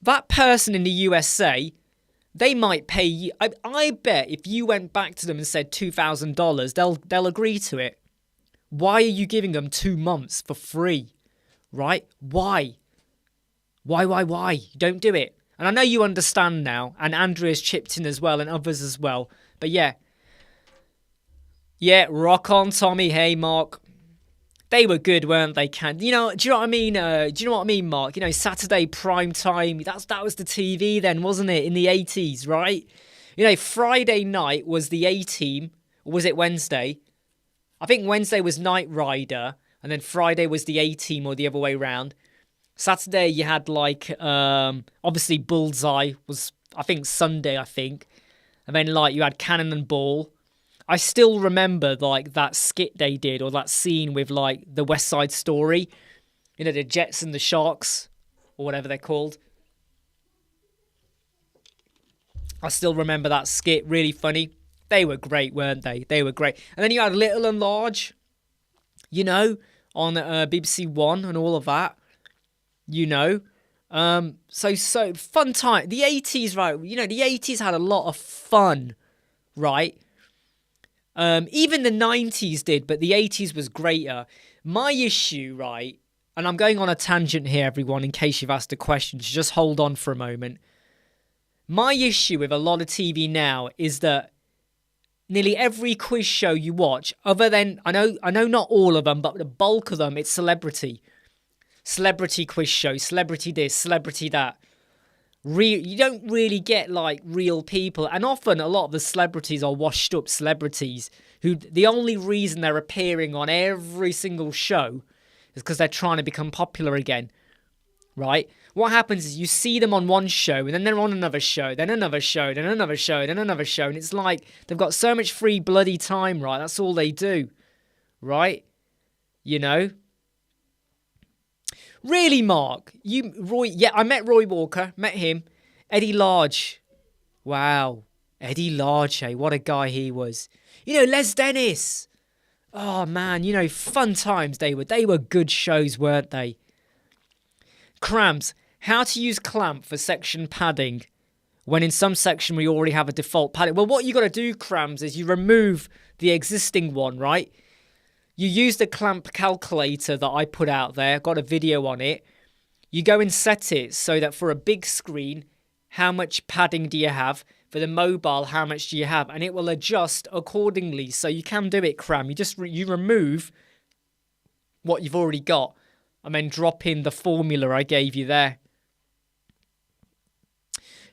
that person in the USA, they might pay you. I bet if you went back to them and said $2,000, they'll agree to it. Why are you giving them 2 months for free? Right? Why? Why? Don't do it. And I know you understand now, and Andrea's chipped in as well, and others as well. But yeah. Yeah, rock on, Tommy. Hey, Mark. They were good, weren't they, Ken? Do you know what I mean? Do you know what I mean, Mark? Saturday prime time. That was the TV then, wasn't it? In the 80s, right? Friday night was the A-Team. Or was it Wednesday? I think Wednesday was Knight Rider, and then Friday was the A-Team, or the other way round. Saturday you had obviously Bullseye was, I think, Sunday, and then you had Cannon and Ball. I still remember that skit they did, or that scene with the West Side Story, the Jets and the Sharks, or whatever they're called. I still remember that skit, really funny. They were great, weren't they? They were great. And then you had Little and Large, on BBC One and all of that. So fun time. The 80s, right? The 80s had a lot of fun, right? Even the 90s did, but the 80s was greater. My issue, right? And I'm going on a tangent here, everyone, in case you've asked a question. So just hold on for a moment. My issue with a lot of TV now is that nearly every quiz show you watch, other than, I know not all of them, but the bulk of them, it's celebrity. Celebrity quiz show, celebrity this, celebrity that. You don't really get real people, and often a lot of the celebrities are washed up celebrities who the only reason they're appearing on every single show is because they're trying to become popular again, right? What happens is you see them on one show and then they're on another show, then another show, then another show, then another show, and it's like they've got so much free bloody time, right? That's all they do, right? Really, Mark? Roy? Yeah, I met Roy Walker. Met him. Eddie Large. Wow. Eddie Large, hey, what a guy he was. Les Dennis. Oh, man, fun times they were. They were good shows, weren't they? Crams. How to use clamp for section padding when in some section we already have a default padding. Well, what you got to do, Crams, is you remove the existing one, right? You use the clamp calculator that I put out there. Got a video on it. You go and set it so that for a big screen, how much padding do you have? For the mobile, how much do you have? And it will adjust accordingly. So you can do it, Cram. You remove what you've already got and then drop in the formula I gave you there.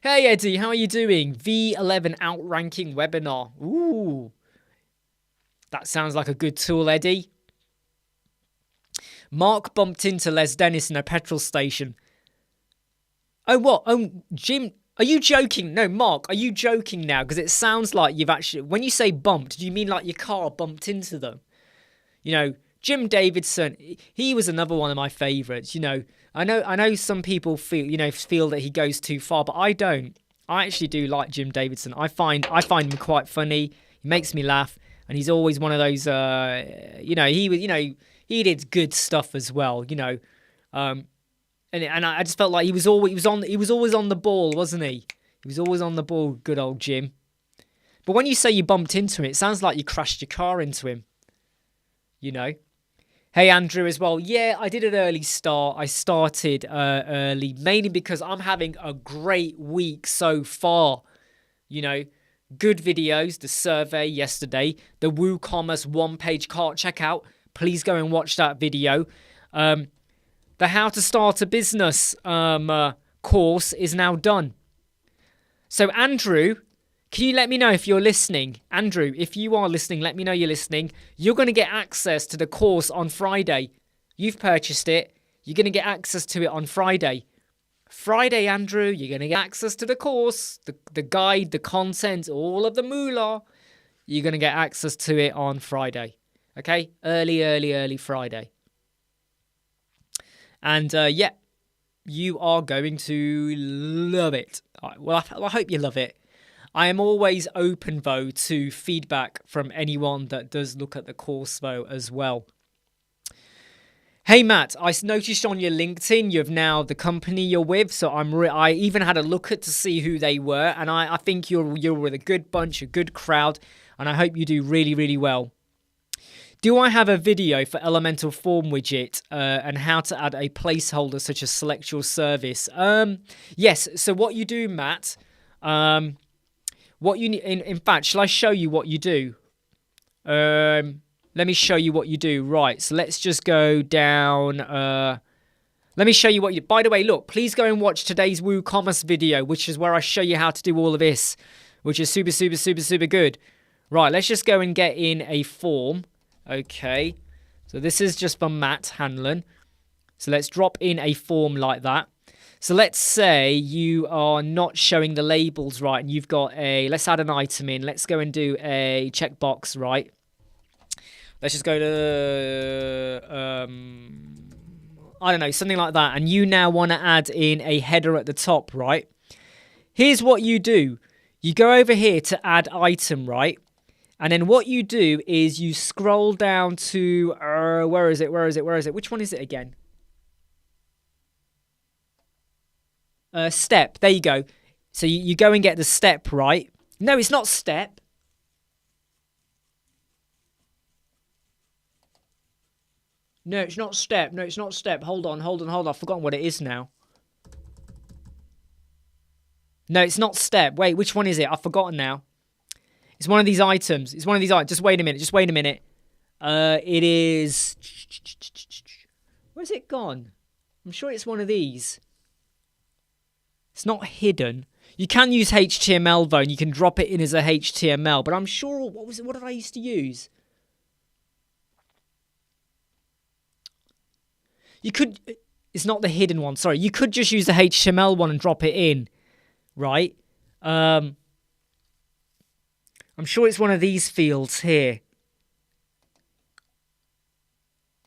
Hey, Eddie, how are you doing? V11 outranking webinar. Ooh. That sounds like a good tool, Eddie. Mark bumped into Les Dennis in a petrol station. Oh, what? Oh, Jim, are you joking? No, Mark, are you joking now? Because it sounds like you've actually... When you say bumped, do you mean your car bumped into them? Jim Davidson, he was another one of my favourites. I know some people feel that he goes too far, but I don't. I actually do like Jim Davidson. I find him quite funny. He makes me laugh. And he's always one of those, he did good stuff as well, and I just felt like he was always on the ball, wasn't he? He was always on the ball, good old Jim. But when you say you bumped into him, it sounds like you crashed your car into him, Hey, Andrew, as well. Yeah, I did an early start. I started early, mainly because I'm having a great week so far, Good videos, the survey yesterday, the WooCommerce one-page cart checkout. Please go and watch that video. The How to Start a Business course is now done. So Andrew, can you let me know if you're listening? Andrew, if you are listening, let me know you're listening. You're going to get access to the course on Friday. You've purchased it. You're going to get access to it on Friday. Friday, Andrew, you're going to get access to the course, the guide, the content, all of the moolah. You're going to get access to it on Friday. Okay? Early Friday. And yeah, you are going to love it. Well, I hope you love it. I am always open, though, to feedback from anyone that does look at the course, though, as well. Hey, Matt, I noticed on your LinkedIn, you've now the company you're with. So I even had a look at to see who they were. And I think you're with a good bunch, a good crowd. And I hope you do really, really well. Do I have a video for Elemental Form Widget and how to add a placeholder such as select your service? Yes. So what you do, Matt, what you need, in fact, shall I show you what you do? Let me show you what you do. Right, so let's just go down. Let me show you what you... By the way, look, please go and watch today's WooCommerce video, which is where I show you how to do all of this, which is super, super, super, super good. Right, let's just go and get in a form. Okay, so this is just for Matt Hanlon. So let's drop in a form like that. So let's say you are not showing the labels right, and you've got a... Let's add an item in. Let's go and do a checkbox, right? Let's just go to, I don't know, something like that. And you now want to add in a header at the top, right? Here's what you do. You go over here to add item, right? And then what you do is you scroll down to, where is it? Which one is it again? Step. There you go. So you go and get the step, right? No, it's not step. No, it's not step. No, it's not step. Hold on. I've forgotten what it is now. No, it's not step. Wait, which one is it? I've forgotten now. It's one of these items. Just wait a minute. It is... Where's it gone? I'm sure it's one of these. It's not hidden. You can use HTML, though, and you can drop it in as a HTML. But I'm sure... What did I used to use? You could... It's not the hidden one. Sorry. You could just use the HTML one and drop it in. Right? I'm sure it's one of these fields here.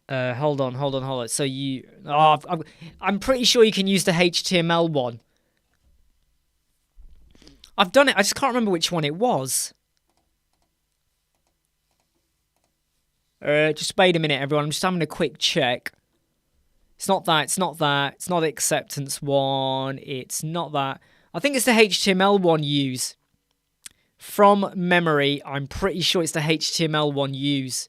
Hold on. So you... Oh, I'm pretty sure you can use the HTML one. I've done it. I just can't remember which one it was. Just wait a minute, everyone. I'm just having a quick check. It's not that. It's not the acceptance one. It's not that. I think it's the HTML one you use. From memory, I'm pretty sure it's the HTML one you use.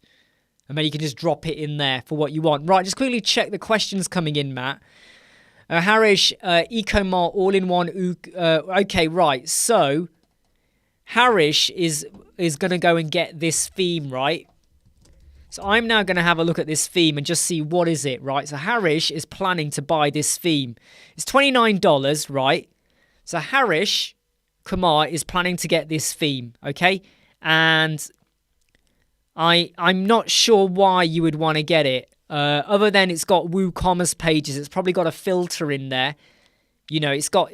And then you can just drop it in there for what you want. Right, just quickly check the questions coming in, Matt. Harish, Ecomart, all-in-one. Okay, right. So, Harish is going to go and get this theme, right? So I'm now going to have a look at this theme and just see what is it, right? So Harish is planning to buy this theme. It's $29, right? So Harish Kumar is planning to get this theme, okay? And I'm not sure why you would want to get it. Other than it's got WooCommerce pages, it's probably got a filter in there. You know, it's got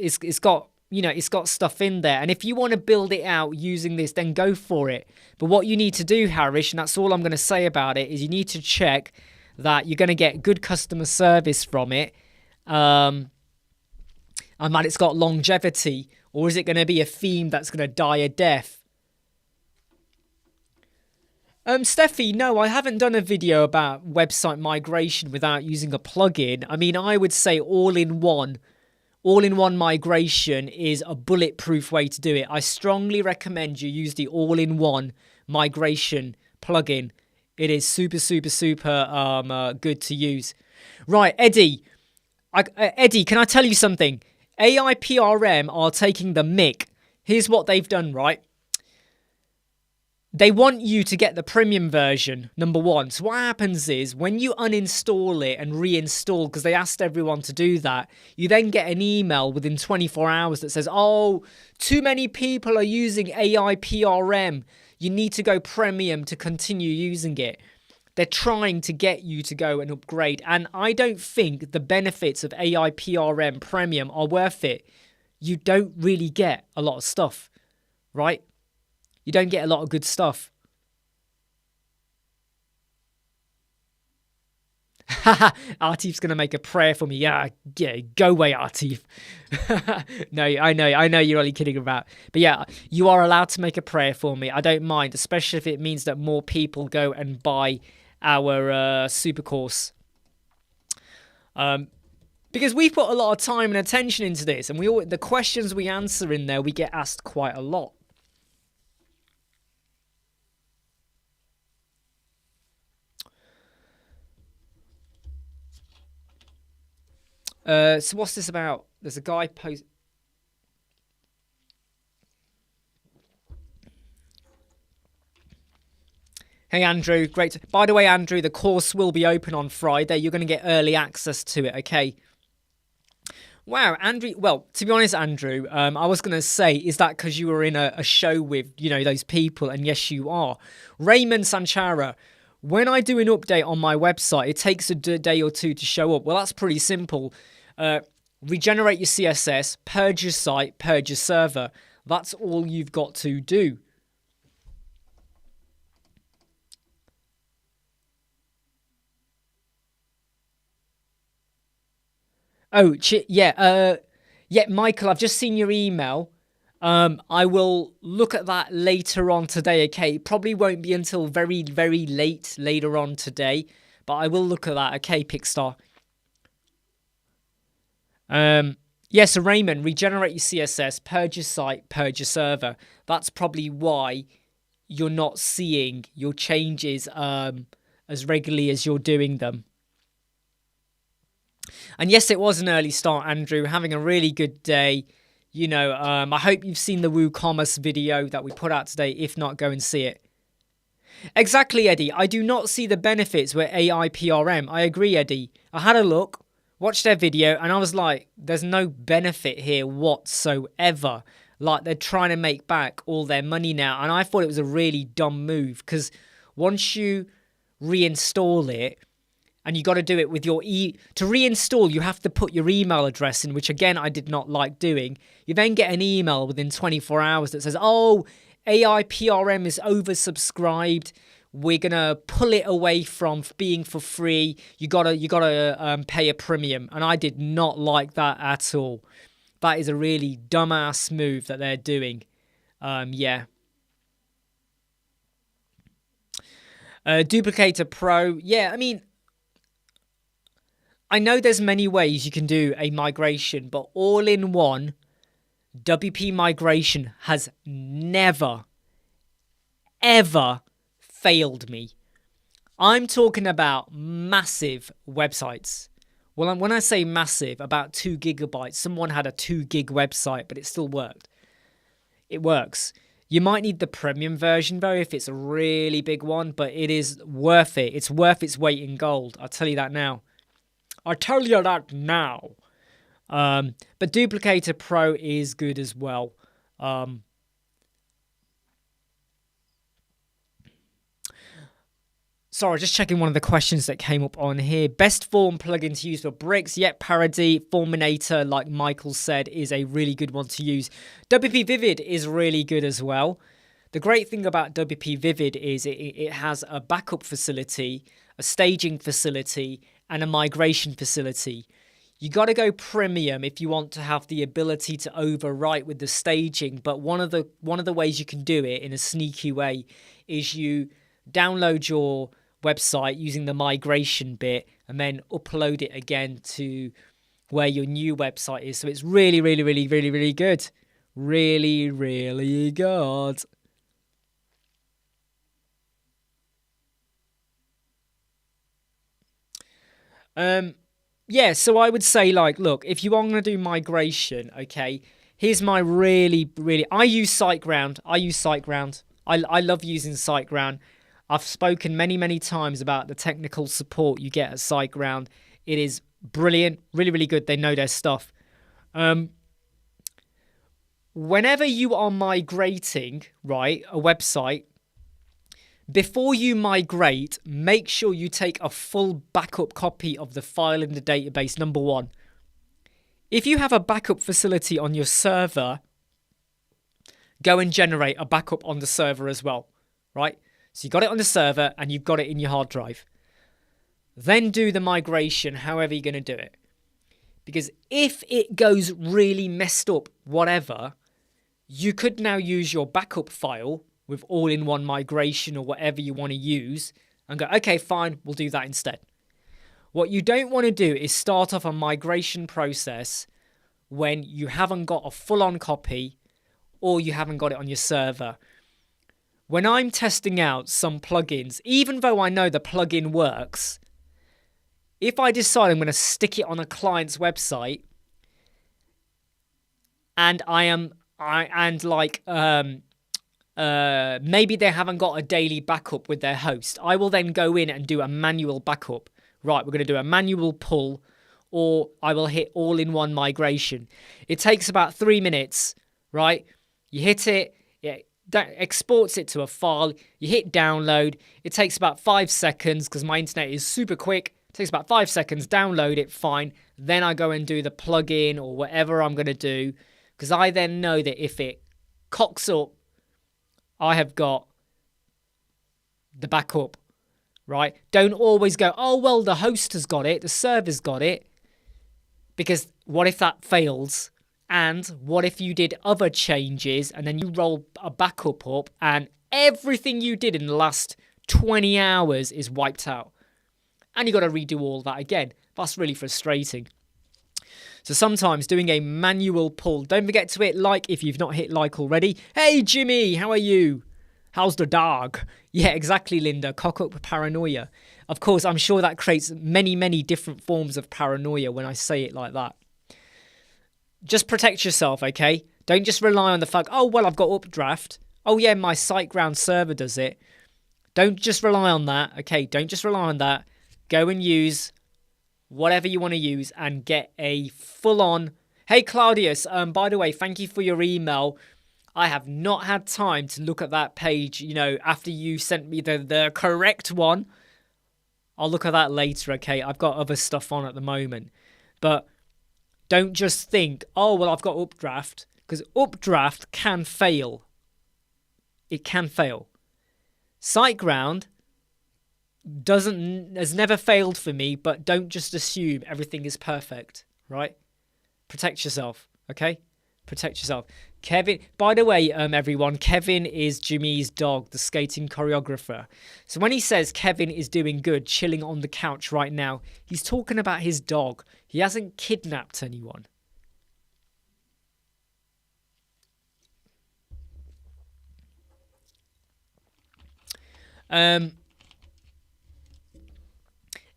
stuff in there. And if you want to build it out using this, then go for it. But what you need to do, Harish, and that's all I'm going to say about it, is you need to check that you're going to get good customer service from it. And that it's got longevity. Or is it going to be a theme that's going to die a death? Steffi, no, I haven't done a video about website migration without using a plugin. I mean, I would say all-in-one migration is a bulletproof way to do it. I strongly recommend you use the all-in-one migration plugin. It is super, super, super good to use. Right, Eddie. Eddie, can I tell you something? AIPRM are taking the mick. Here's what they've done, right? they want you to get the premium version, number one. So what happens is when you uninstall it and reinstall, because they asked everyone to do that, you then get an email within 24 hours that says, oh, too many people are using AI PRM. You need to go premium to continue using it. They're trying to get you to go and upgrade. And I don't think the benefits of AI PRM premium are worth it. You don't really get a lot of stuff, right? You don't get a lot of good stuff. Artif's going to make a prayer for me. Yeah, go away, Artif. No, I know you're only kidding about. But yeah, you are allowed to make a prayer for me. I don't mind, especially if it means that more people go and buy our super course. Because we put a lot of time and attention into this, and the questions we answer in there, we get asked quite a lot. So what's this about? There's a guy post. Hey Andrew, great. By the way, Andrew, the course will be open on Friday. You're going to get early access to it, okay? Wow, Andrew. Well, to be honest, Andrew, I was going to say, is that because you were in a show with, those people? And yes, you are. Raymond Sanchara, when I do an update on my website, it takes a day or two to show up. Well, that's pretty simple. Regenerate your CSS, purge your site, purge your server. That's all you've got to do. Oh, yeah, Michael, I've just seen your email. I will look at that later on today, okay? It probably won't be until very, very later on today, but I will look at that, okay, Pickstar? So Raymond, regenerate your CSS, purge your site, purge your server. That's probably why you're not seeing your changes as regularly as you're doing them. And yes, it was an early start, Andrew, having a really good day. I hope you've seen the WooCommerce video that we put out today. If not, go and see it. Exactly, Eddie. I do not see the benefits with AI PRM. I agree, Eddie. I had a look, watched their video, and I was like, there's no benefit here whatsoever. Like, they're trying to make back all their money now. And I thought it was a really dumb move, because once you reinstall it, and you got to do it with your to reinstall, you have to put your email address in, which again, I did not like doing. You then get an email within 24 hours that says, oh, AI PRM is oversubscribed. We're going to pull it away from being for free. You gotta pay a premium. And I did not like that at all. That is a really dumbass move that they're doing. Yeah. Duplicator Pro. Yeah, I mean, I know there's many ways you can do a migration, but all-in-one WP migration has never, ever failed me. I'm talking about massive websites. Well, when I say massive, about 2 gigabytes. Someone had a 2 gig website, but it still worked. It works. You might need the premium version, though, if it's a really big one, but it is worth it. It's worth its weight in gold. I'll tell you that now. But Duplicator Pro is good as well. Sorry, just checking one of the questions that came up on here. Best form plugin to use for bricks. Yep, Parody, Forminator, like Michael said, is a really good one to use. WP Vivid is really good as well. The great thing about WP Vivid is it has a backup facility, a staging facility, and a migration facility. You got to go premium if you want to have the ability to overwrite with the staging. But one of the ways you can do it in a sneaky way is you download your website using the migration bit and then upload it again to where your new website is. So it's really, really, really, really, really good. Really, really good. Yeah, so I would say, like, look, if you are going to do migration, okay, here's my really, I use SiteGround. I love using SiteGround. I've spoken many times about the technical support you get at SiteGround. It is brilliant, really, really good. They know their stuff. Whenever you are migrating, right, a website, before you migrate, make sure you take a full backup copy of the file in the database, number one. If you have a backup facility on your server, go and generate a backup on the server as well, right? So you got it on the server and you've got it in your hard drive. Then do the migration however you're going to do it. Because if it goes really messed up, whatever, you could now use your backup file with all-in-one migration or whatever you want to use and go, okay, fine, we'll do that instead. What you don't want to do is start off a migration process when you haven't got a full-on copy or you haven't got it on your server. When I'm testing out some plugins, even though I know the plugin works, if I decide I'm going to stick it on a client's website and maybe they haven't got a daily backup with their host, I will then go in and do a manual backup. Right, we're going to do a manual pull, or I will hit all-in-one migration. It takes about 3 minutes, right? You hit it, that exports it to a file, you hit download. It takes about 5 seconds because my internet is super quick. It takes about 5 seconds, download it, fine. Then I go and do the plugin or whatever I'm going to do, because I then know that if it cocks up, I have got the backup. Right? Don't always go, oh, well, the host has got it, the server's got it. Because what if that fails? And what if you did other changes and then you roll a backup up and everything you did in the last 20 hours is wiped out? And you got to redo all that again. That's really frustrating. So sometimes doing a manual pull, don't forget to hit like if you've not hit like already. Hey, Jimmy, how are you? How's the dog? Yeah, exactly, Linda. Cock up paranoia. Of course, I'm sure that creates many different forms of paranoia when I say it like that. Just protect yourself, okay? Don't just rely on the fact, oh, well, I've got Updraft. Oh, yeah, my SiteGround server does it. Don't just rely on that, okay? Don't just rely on that. Go and use whatever you want to use and get a full-on... Hey, Claudius, by the way, thank you for your email. I have not had time to look at that page, after you sent me the correct one. I'll look at that later, okay? I've got other stuff on at the moment. But don't just think, oh, well, I've got Updraft. Because Updraft can fail. It can fail. SiteGround has never failed for me, but don't just assume everything is perfect, right? Protect yourself, okay? Protect yourself. Kevin, by the way, everyone, Kevin is Jimmy's dog, the skating choreographer. So when he says Kevin is doing good, chilling on the couch right now, he's talking about his dog. He hasn't kidnapped anyone.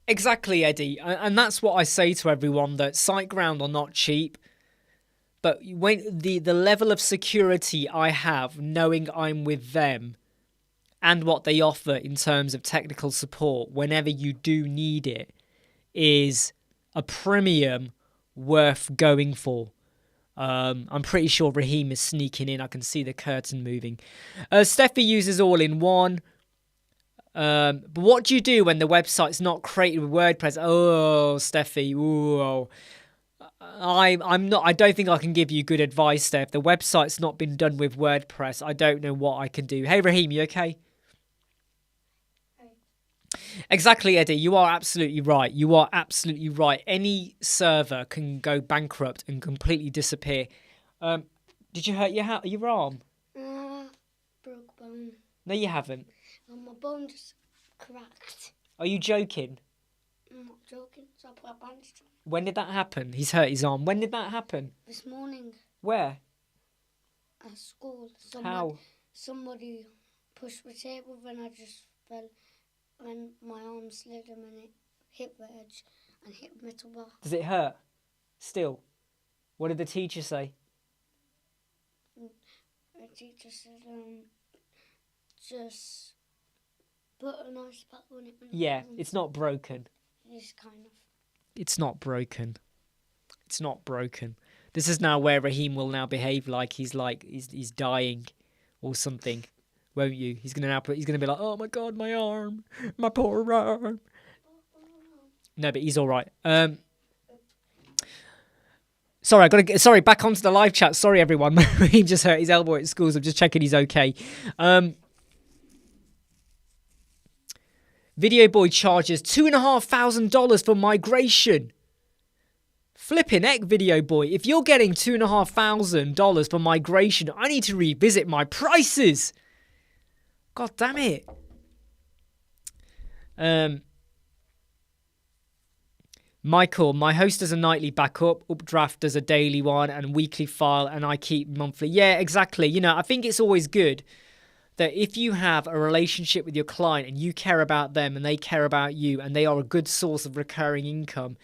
Exactly, Eddie. And that's what I say to everyone, that SiteGround are not cheap. But when the level of security I have knowing I'm with them and what they offer in terms of technical support whenever you do need it is a premium worth going for. I'm pretty sure Raheem is sneaking in. I can see the curtain moving. Steffi uses all-in-one. But what do you do when the website's not created with WordPress? Oh, Steffi. Ooh. I don't think I can give you good advice there. If the website's not been done with WordPress, I don't know what I can do. Hey, Raheem, you okay? Exactly, Eddie. You are absolutely right. You are absolutely right. Any server can go bankrupt and completely disappear. Did you hurt your arm? Broke bone. No, you haven't. My bone just cracked. Are you joking? I'm not joking. So I put a bandage on. When did that happen? He's hurt his arm. When did that happen? This morning. Where? At school. How? Somebody pushed the table, then I just fell. When my arm slid and then it hit the edge and hit the metal bar. Does it hurt? Still? What did the teacher say? The teacher said, just put a nice pattern on it. Yeah, it's not broken. It's kind of. It's not broken. It's not broken. This is now where Raheem will now behave like he's dying or something, won't you? He's gonna be like, oh my god, my arm, my poor arm. No, but he's all right. Sorry, back onto the live chat. Sorry, everyone. Raheem just hurt his elbow at school, so I'm just checking he's okay. Video Boy charges $2,500 for migration. Flipping heck, Video Boy. If you're getting $2,500 for migration, I need to revisit my prices. God damn it. Michael, my host does a nightly backup, Updraft does a daily one, and weekly file, and I keep monthly. Yeah, exactly. You know, I think it's always good that if you have a relationship with your client and you care about them and they care about you and they are a good source of recurring income,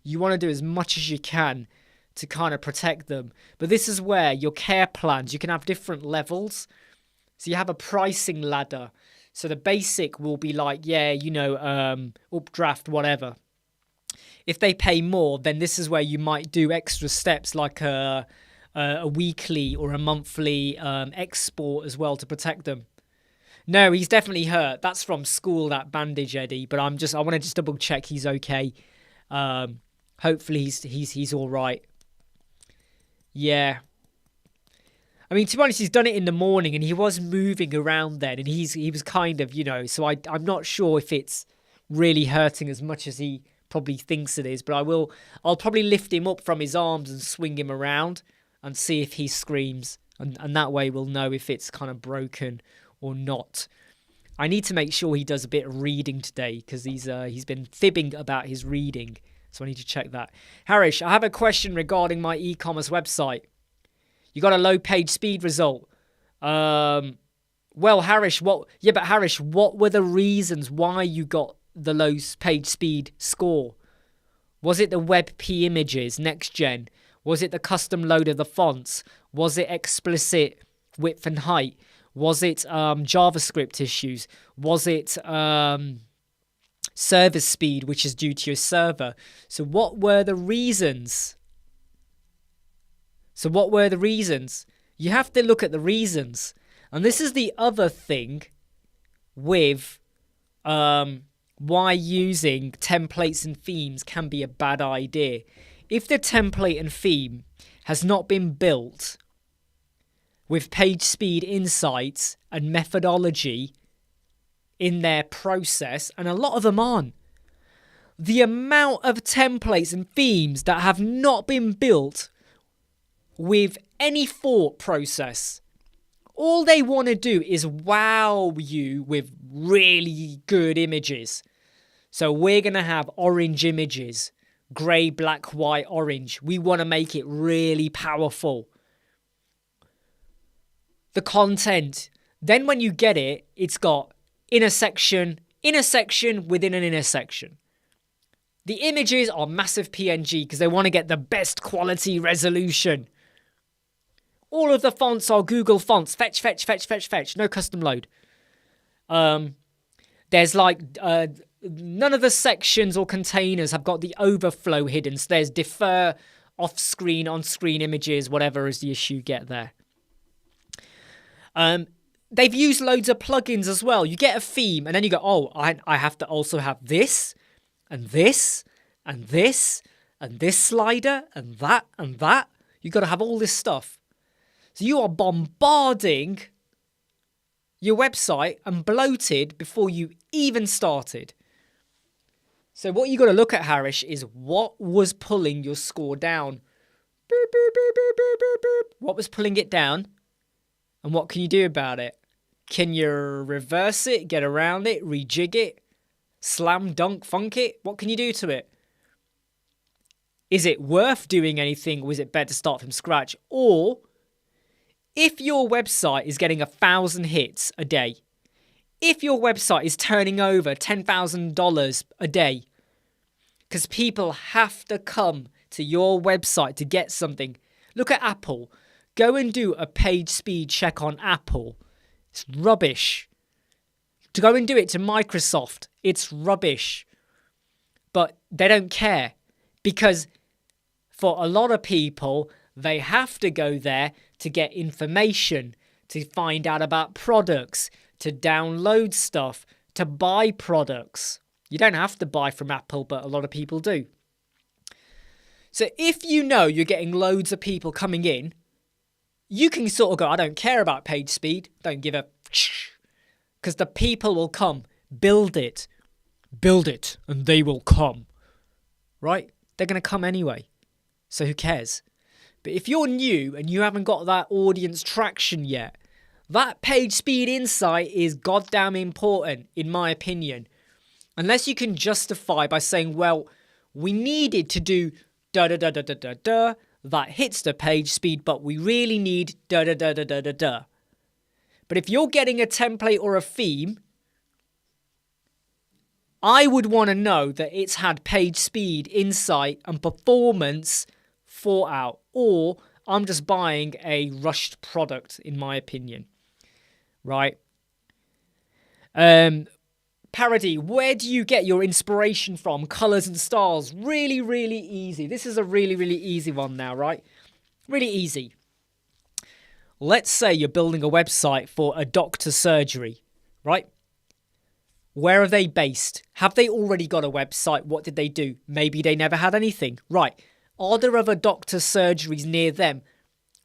you want to do as much as you can to kind of protect them. But this is where your care plans, you can have different levels. So you have a pricing ladder. So the basic will be like, yeah, you know, Updraft, whatever. If they pay more, then this is where you might do extra steps like a weekly or a monthly export as well to protect them. No, he's definitely hurt. That's from school, that bandage, Eddie. But I want to just double check he's okay. Hopefully he's all right. Yeah. I mean, to be honest, he's done it in the morning and he was moving around then, and he was kind of, you know, so I'm not sure if it's really hurting as much as he probably thinks it is, but I'll probably lift him up from his arms and swing him around and see if he screams, and that way we'll know if it's kind of broken or not. I need to make sure he does a bit of reading today because he's been fibbing about his reading, so I need to check that. Harish, I have a question regarding my e-commerce website. You got a low page speed result. Well, Harish, what were the reasons why you got the low page speed score? Was it the WebP images, next gen? Was it the custom load of the fonts? Was it explicit width and height? Was it JavaScript issues? Was it service speed, which is due to your server? So what were the reasons? You have to look at the reasons. And this is the other thing with why using templates and themes can be a bad idea. If the template and theme has not been built with page speed insights and methodology in their process, and a lot of them aren't, the amount of templates and themes that have not been built with any thought process, all they want to do is wow you with really good images. So we're going to have orange images, grey, black, white, orange. We want to make it really powerful. The content. Then when you get it, it's got intersection within an intersection. The images are massive PNG because they want to get the best quality resolution. All of the fonts are Google fonts. Fetch. No custom load. There's like none of the sections or containers have got the overflow hidden. So there's defer, off-screen, on-screen images, whatever is the issue, get there. They've used loads of plugins as well. You get a theme and then you go, oh, I have to also have this and this and this and this slider and that and that. You've got to have all this stuff. So you are bombarding your website and bloated before you even started. So what you got to look at, Harish, is what was pulling your score down. Boop, boop, boop, boop, boop, boop, boop. What was pulling it down? And what can you do about it? Can you reverse it, get around it, rejig it, slam, dunk, funk it? What can you do to it? Is it worth doing anything, or is it better to start from scratch? Or if your website is getting 1,000 hits a day, if your website is turning over $10,000 a day, because people have to come to your website to get something. Look at Apple. Go and do a page speed check on Apple. It's rubbish. To go and do it to Microsoft, it's rubbish. But they don't care, because for a lot of people, they have to go there to get information, to find out about products, to download stuff, to buy products. You don't have to buy from Apple, but a lot of people do. So if you know you're getting loads of people coming in, you can sort of go, I don't care about page speed, don't give a... Because the people will come. Build it, and they will come. Right? They're going to come anyway. So who cares? But if you're new and you haven't got that audience traction yet, that page speed insight is goddamn important, in my opinion. Unless you can justify by saying, well, we needed to do da-da-da-da-da-da-da, that hits the page speed, but we really need da-da-da-da-da-da-da. But if you're getting a template or a theme, I would want to know that it's had page speed, insight, and performance thought out. Or I'm just buying a rushed product, in my opinion. Right? Parody, where do you get your inspiration from? Colours and styles. Really, really easy. This is a really, really easy one now, right? Really easy. Let's say you're building a website for a doctor's surgery, right? Where are they based? Have they already got a website? What did they do? Maybe they never had anything. Right. Are there other doctor's surgeries near them?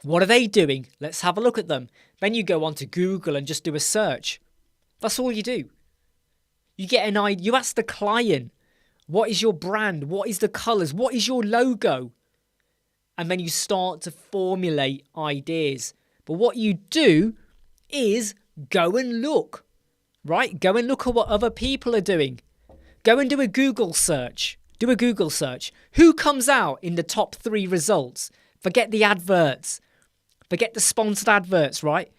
What are they doing? Let's have a look at them. Then you go onto Google and just do a search. That's all you do. You get an idea. You ask the client, what is your brand? What is the colours? What is your logo? And then you start to formulate ideas. But what you do is go and look, right? Go and look at what other people are doing. Go and do a Google search. Do a Google search. Who comes out in the top 3 results? Forget the adverts. Forget the sponsored adverts, right?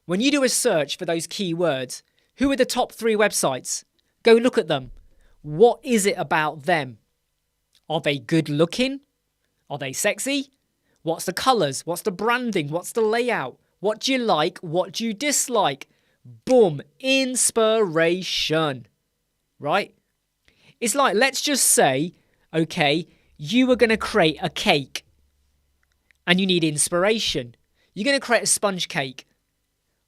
When you do a search for those keywords, who are the top 3 websites? Go look at them. What is it about them? Are they good looking? Are they sexy? What's the colours? What's the branding? What's the layout? What do you like? What do you dislike? Boom. Inspiration. Right? It's like, let's just say, okay, you are going to create a cake and you need inspiration. You're going to create a sponge cake.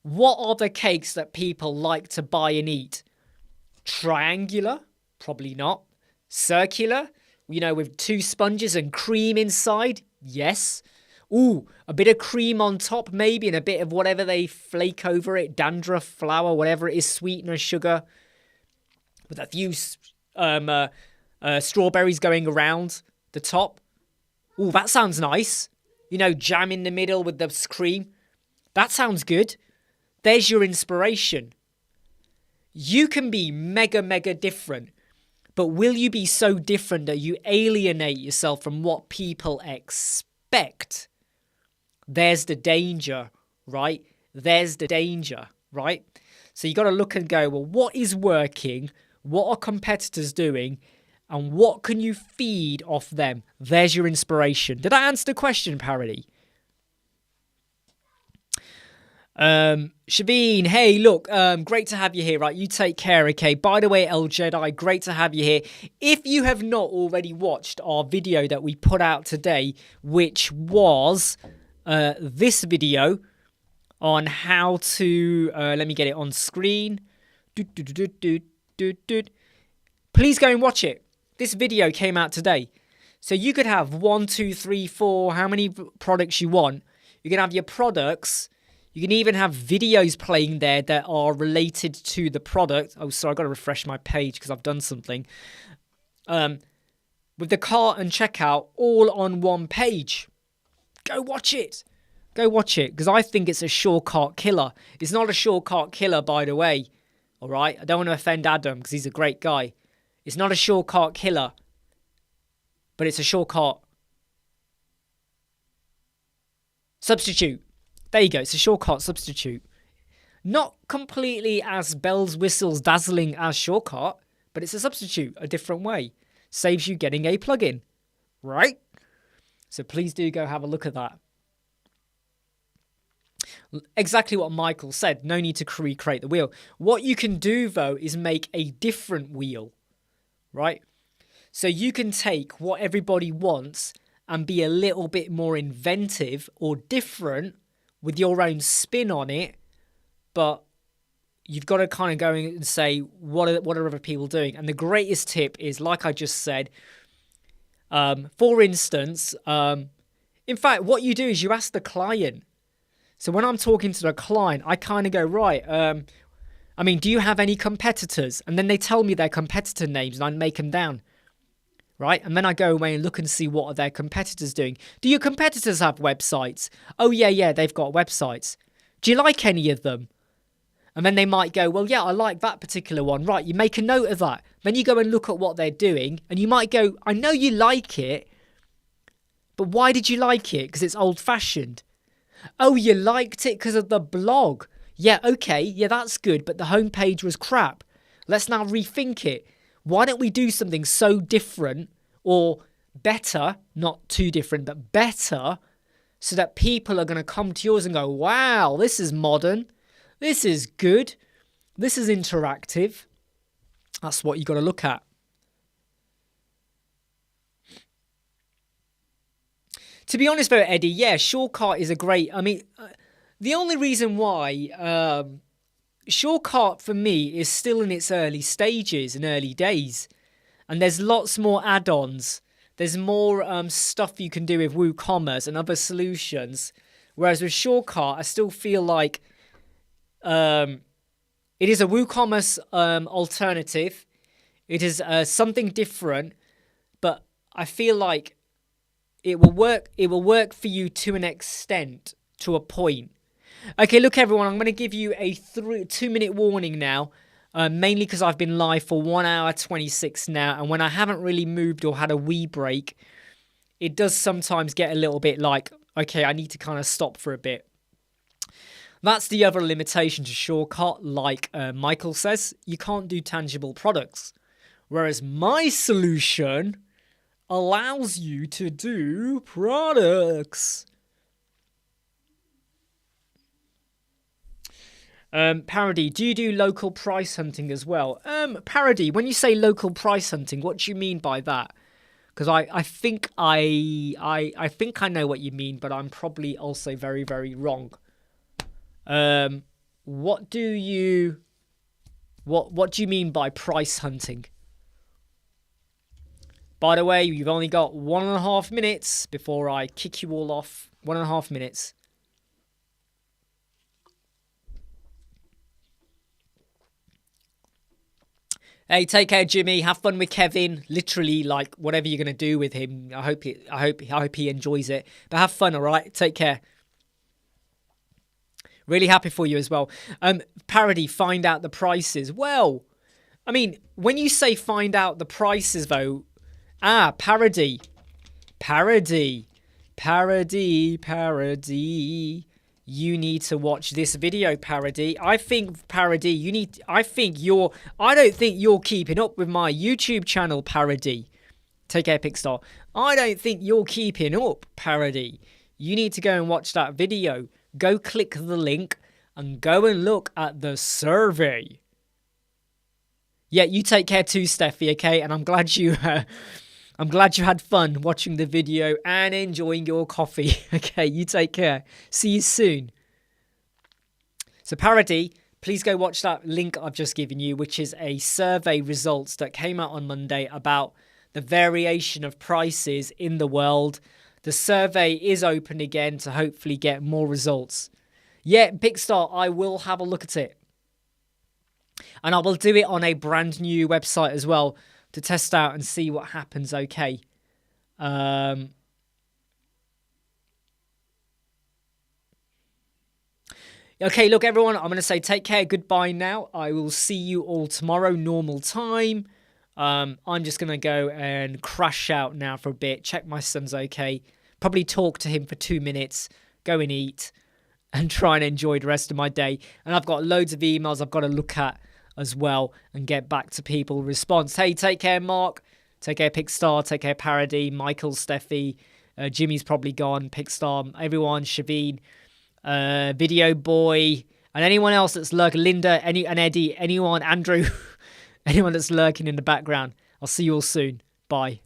What are the cakes that people like to buy and eat? Triangular? Probably not. Circular? With 2 sponges and cream inside? Yes. Ooh, a bit of cream on top maybe, and a bit of whatever they flake over it, dandruff, flour, whatever it is, sweetener, sugar, with a few strawberries going around the top. Ooh, that sounds nice. Jam in the middle with the cream. That sounds good. There's your inspiration. You can be mega, mega different. But will you be so different that you alienate yourself from what people expect? There's the danger, right? There's the danger, right? So you got to look and go, well, what is working? What are competitors doing? And what can you feed off them? There's your inspiration. Did I answer the question, Parody? Shabeen, hey, look, great to have you here, right? You take care, okay? By the way, El Jedi, great to have you here. If you have not already watched our video that we put out today, which was this video on how to, let me get it on screen. Please go and watch it. This video came out today. So you could have 1, 2, 3, 4, how many products you want. You can have your products. You can even have videos playing there that are related to the product. Oh, sorry, I've got to refresh my page because I've done something. With the cart and checkout all on one page. Go watch it. Go watch it because I think it's a shortcut killer. It's not a shortcut killer, by the way. All right? I don't want to offend Adam because he's a great guy. It's not a shortcut killer, but it's a shortcut substitute. There you go. It's a shortcut substitute. Not completely as bells, whistles, dazzling as shortcut, but it's a substitute, a different way. Saves you getting a plugin, right? So please do go have a look at that. Exactly what Michael said. No need to recreate the wheel. What you can do, though, is make a different wheel, right? So you can take what everybody wants and be a little bit more inventive or different with your own spin on it, but you've got to kind of go and say, what are other people doing? And the greatest tip is, like I just said, for instance, in fact, what you do is you ask the client. So when I'm talking to the client, I kind of go, right, do you have any competitors? And then they tell me their competitor names and I make them down, right? And then I go away and look and see what are their competitors doing. Do your competitors have websites? Oh, yeah, they've got websites. Do you like any of them? And then they might go, well, yeah, I like that particular one. Right, you make a note of that. Then you go and look at what they're doing. And you might go, I know you like it, but why did you like it? Because it's old-fashioned. Oh, you liked it because of the blog. Yeah, okay, yeah, that's good, but the homepage was crap. Let's now rethink it. Why don't we do something so different or better, not too different, but better, so that people are going to come to yours and go, wow, this is modern. This is good. This is interactive. That's what you got to look at. To be honest, though, Eddie, yeah, Shortcut is a great... the only reason why Shortcut, for me, is still in its early stages and early days. And there's lots more add-ons. There's more stuff you can do with WooCommerce and other solutions. Whereas with Shortcut, I still feel like it is a WooCommerce alternative. It is something different. But I feel like it will work for you to an extent, to a point. Okay, look, everyone, I'm going to give you a 2-minute warning now, mainly because I've been live for 1 hour 26 now, and when I haven't really moved or had a wee break, it does sometimes get a little bit like, okay, I need to kind of stop for a bit. That's the other limitation to Shortcut, like Michael says, you can't do tangible products, whereas my solution allows you to do products. Parody, do you do local price hunting as well? Parody, when you say local price hunting, what do you mean by that? Because I think I think I know what you mean, but I'm probably also very, very wrong. What do you mean by price hunting? By the way, you've only got 1.5 minutes before I kick you all off. 1.5 minutes. Hey, take care, Jimmy. Have fun with Kevin. Literally, like, whatever you're gonna do with him. I hope he enjoys it. But have fun, all right? Take care. Really happy for you as well. Parody, find out the prices. Well, I mean, when you say find out the prices, though, parody. You need to watch this video, Parody. I think, Parody, I don't think you're keeping up with my YouTube channel, Parody. Take care, Pixar. I don't think you're keeping up, Parody. You need to go and watch that video. Go click the link and go and look at the survey. Yeah, you take care too, Steffi, okay? And I'm glad you had fun watching the video and enjoying your coffee. Okay, you take care. See you soon. So, Parody, please go watch that link I've just given you, which is a survey results that came out on Monday about the variation of prices in the world. The survey is open again to hopefully get more results. Yeah, Pixar, I will have a look at it. And I will do it on a brand new website as well to test out and see what happens, okay? Okay, look, everyone, I'm going to say take care, goodbye now. I will see you all tomorrow, normal time. I'm just going to go and crash out now for a bit, check my son's okay, probably talk to him for 2 minutes, go and eat, and try and enjoy the rest of my day. And I've got loads of emails I've got to look at as well and get back to people response. Hey, take care, Mark. Take care, Pickstar. Take care, Parody. Michael, Steffi. Jimmy's probably gone. Pickstar. Everyone. Shaveen. Video Boy, and anyone else that's lurking, Linda, and Eddie, anyone, Andrew, anyone that's lurking in the background. I'll see you all soon. Bye.